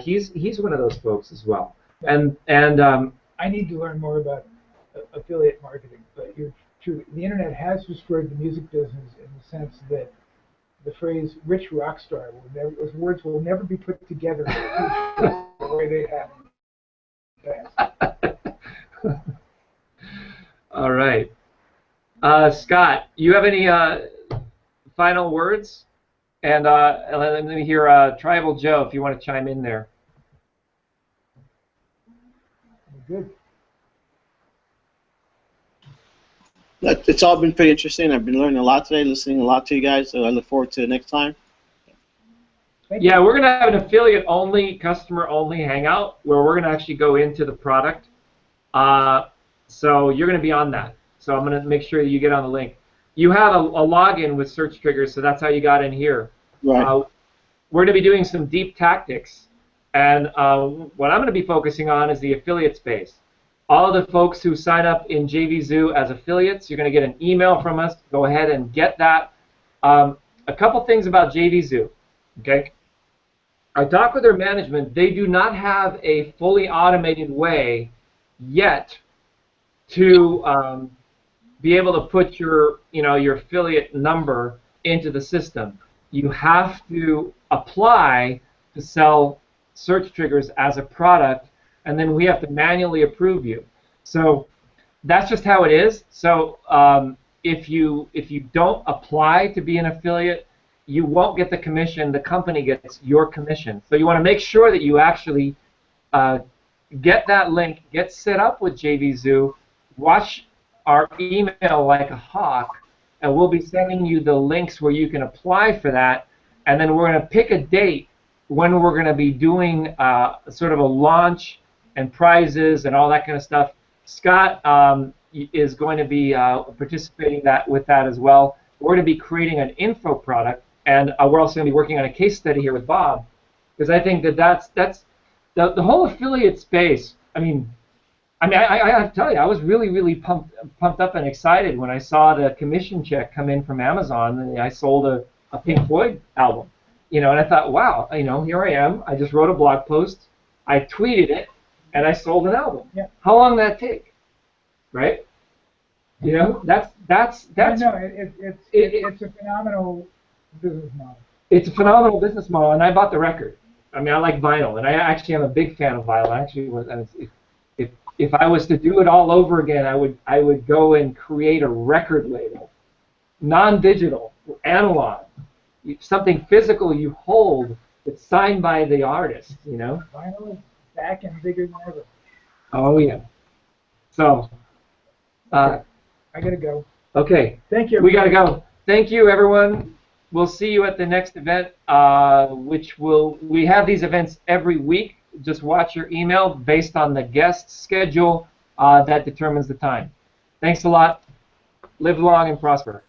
he's one of those folks as well. And I need to learn more about affiliate marketing, but you're true. The internet has destroyed the music business in the sense that the phrase "rich rock star" those words will never be put together the way they have. All right, Scott, you have any final words? And let me hear Tribal Joe if you want to chime in there. Good. It's all been pretty interesting. I've been learning a lot today, listening a lot to you guys, so I look forward to the next time. Yeah, we're going to have an affiliate-only, customer-only hangout where we're going to actually go into the product. So you're going to be on that. So I'm going to make sure that you get on the link. you have a login with search triggers, so that's how you got in here. Right. We're going to be doing some deep tactics, and what I'm going to be focusing on is the affiliate space. All of the folks who sign up in JVZoo as affiliates, you're going to get an email from us. Go ahead and get that. A couple things about JVZoo. Okay. I talked with their management. They do not have a fully automated way yet to be able to put your affiliate number into the system. You have to apply to sell search triggers as a product, and then we have to manually approve you. So that's just how it is. So if you don't apply to be an affiliate, you won't get the commission. The company gets your commission. So you want to make sure that you actually get that link, get set up with JVZoo, watch our email like a hawk, and we'll be sending you the links where you can apply for that, and then we're going to pick a date when we're going to be doing sort of a launch and prizes and all that kind of stuff. Scott is going to be participating with that as well. We're going to be creating an info product, and we're also going to be working on a case study here with Bob, because I think that's the whole affiliate space. I have to tell you, I was really pumped up and excited when I saw the commission check come in from Amazon, and I sold a Pink Floyd album, and I thought, wow, here I am. I just wrote a blog post, I tweeted it, and I sold an album. Yeah. How long did that take, right? That's. No, it's a phenomenal business model. It's a phenomenal business model, and I bought the record. I like vinyl, and I actually am a big fan of vinyl. If I was to do it all over again, I would go and create a record label, non-digital, analog, something physical you hold that's signed by the artist. Vinyl is back and bigger than ever. Oh yeah. So. I gotta go. Okay. Thank you. We gotta go. Thank you, everyone. We'll see you at the next event, we have these events every week. Just watch your email based on the guest schedule that determines the time. Thanks a lot. Live long and prosper.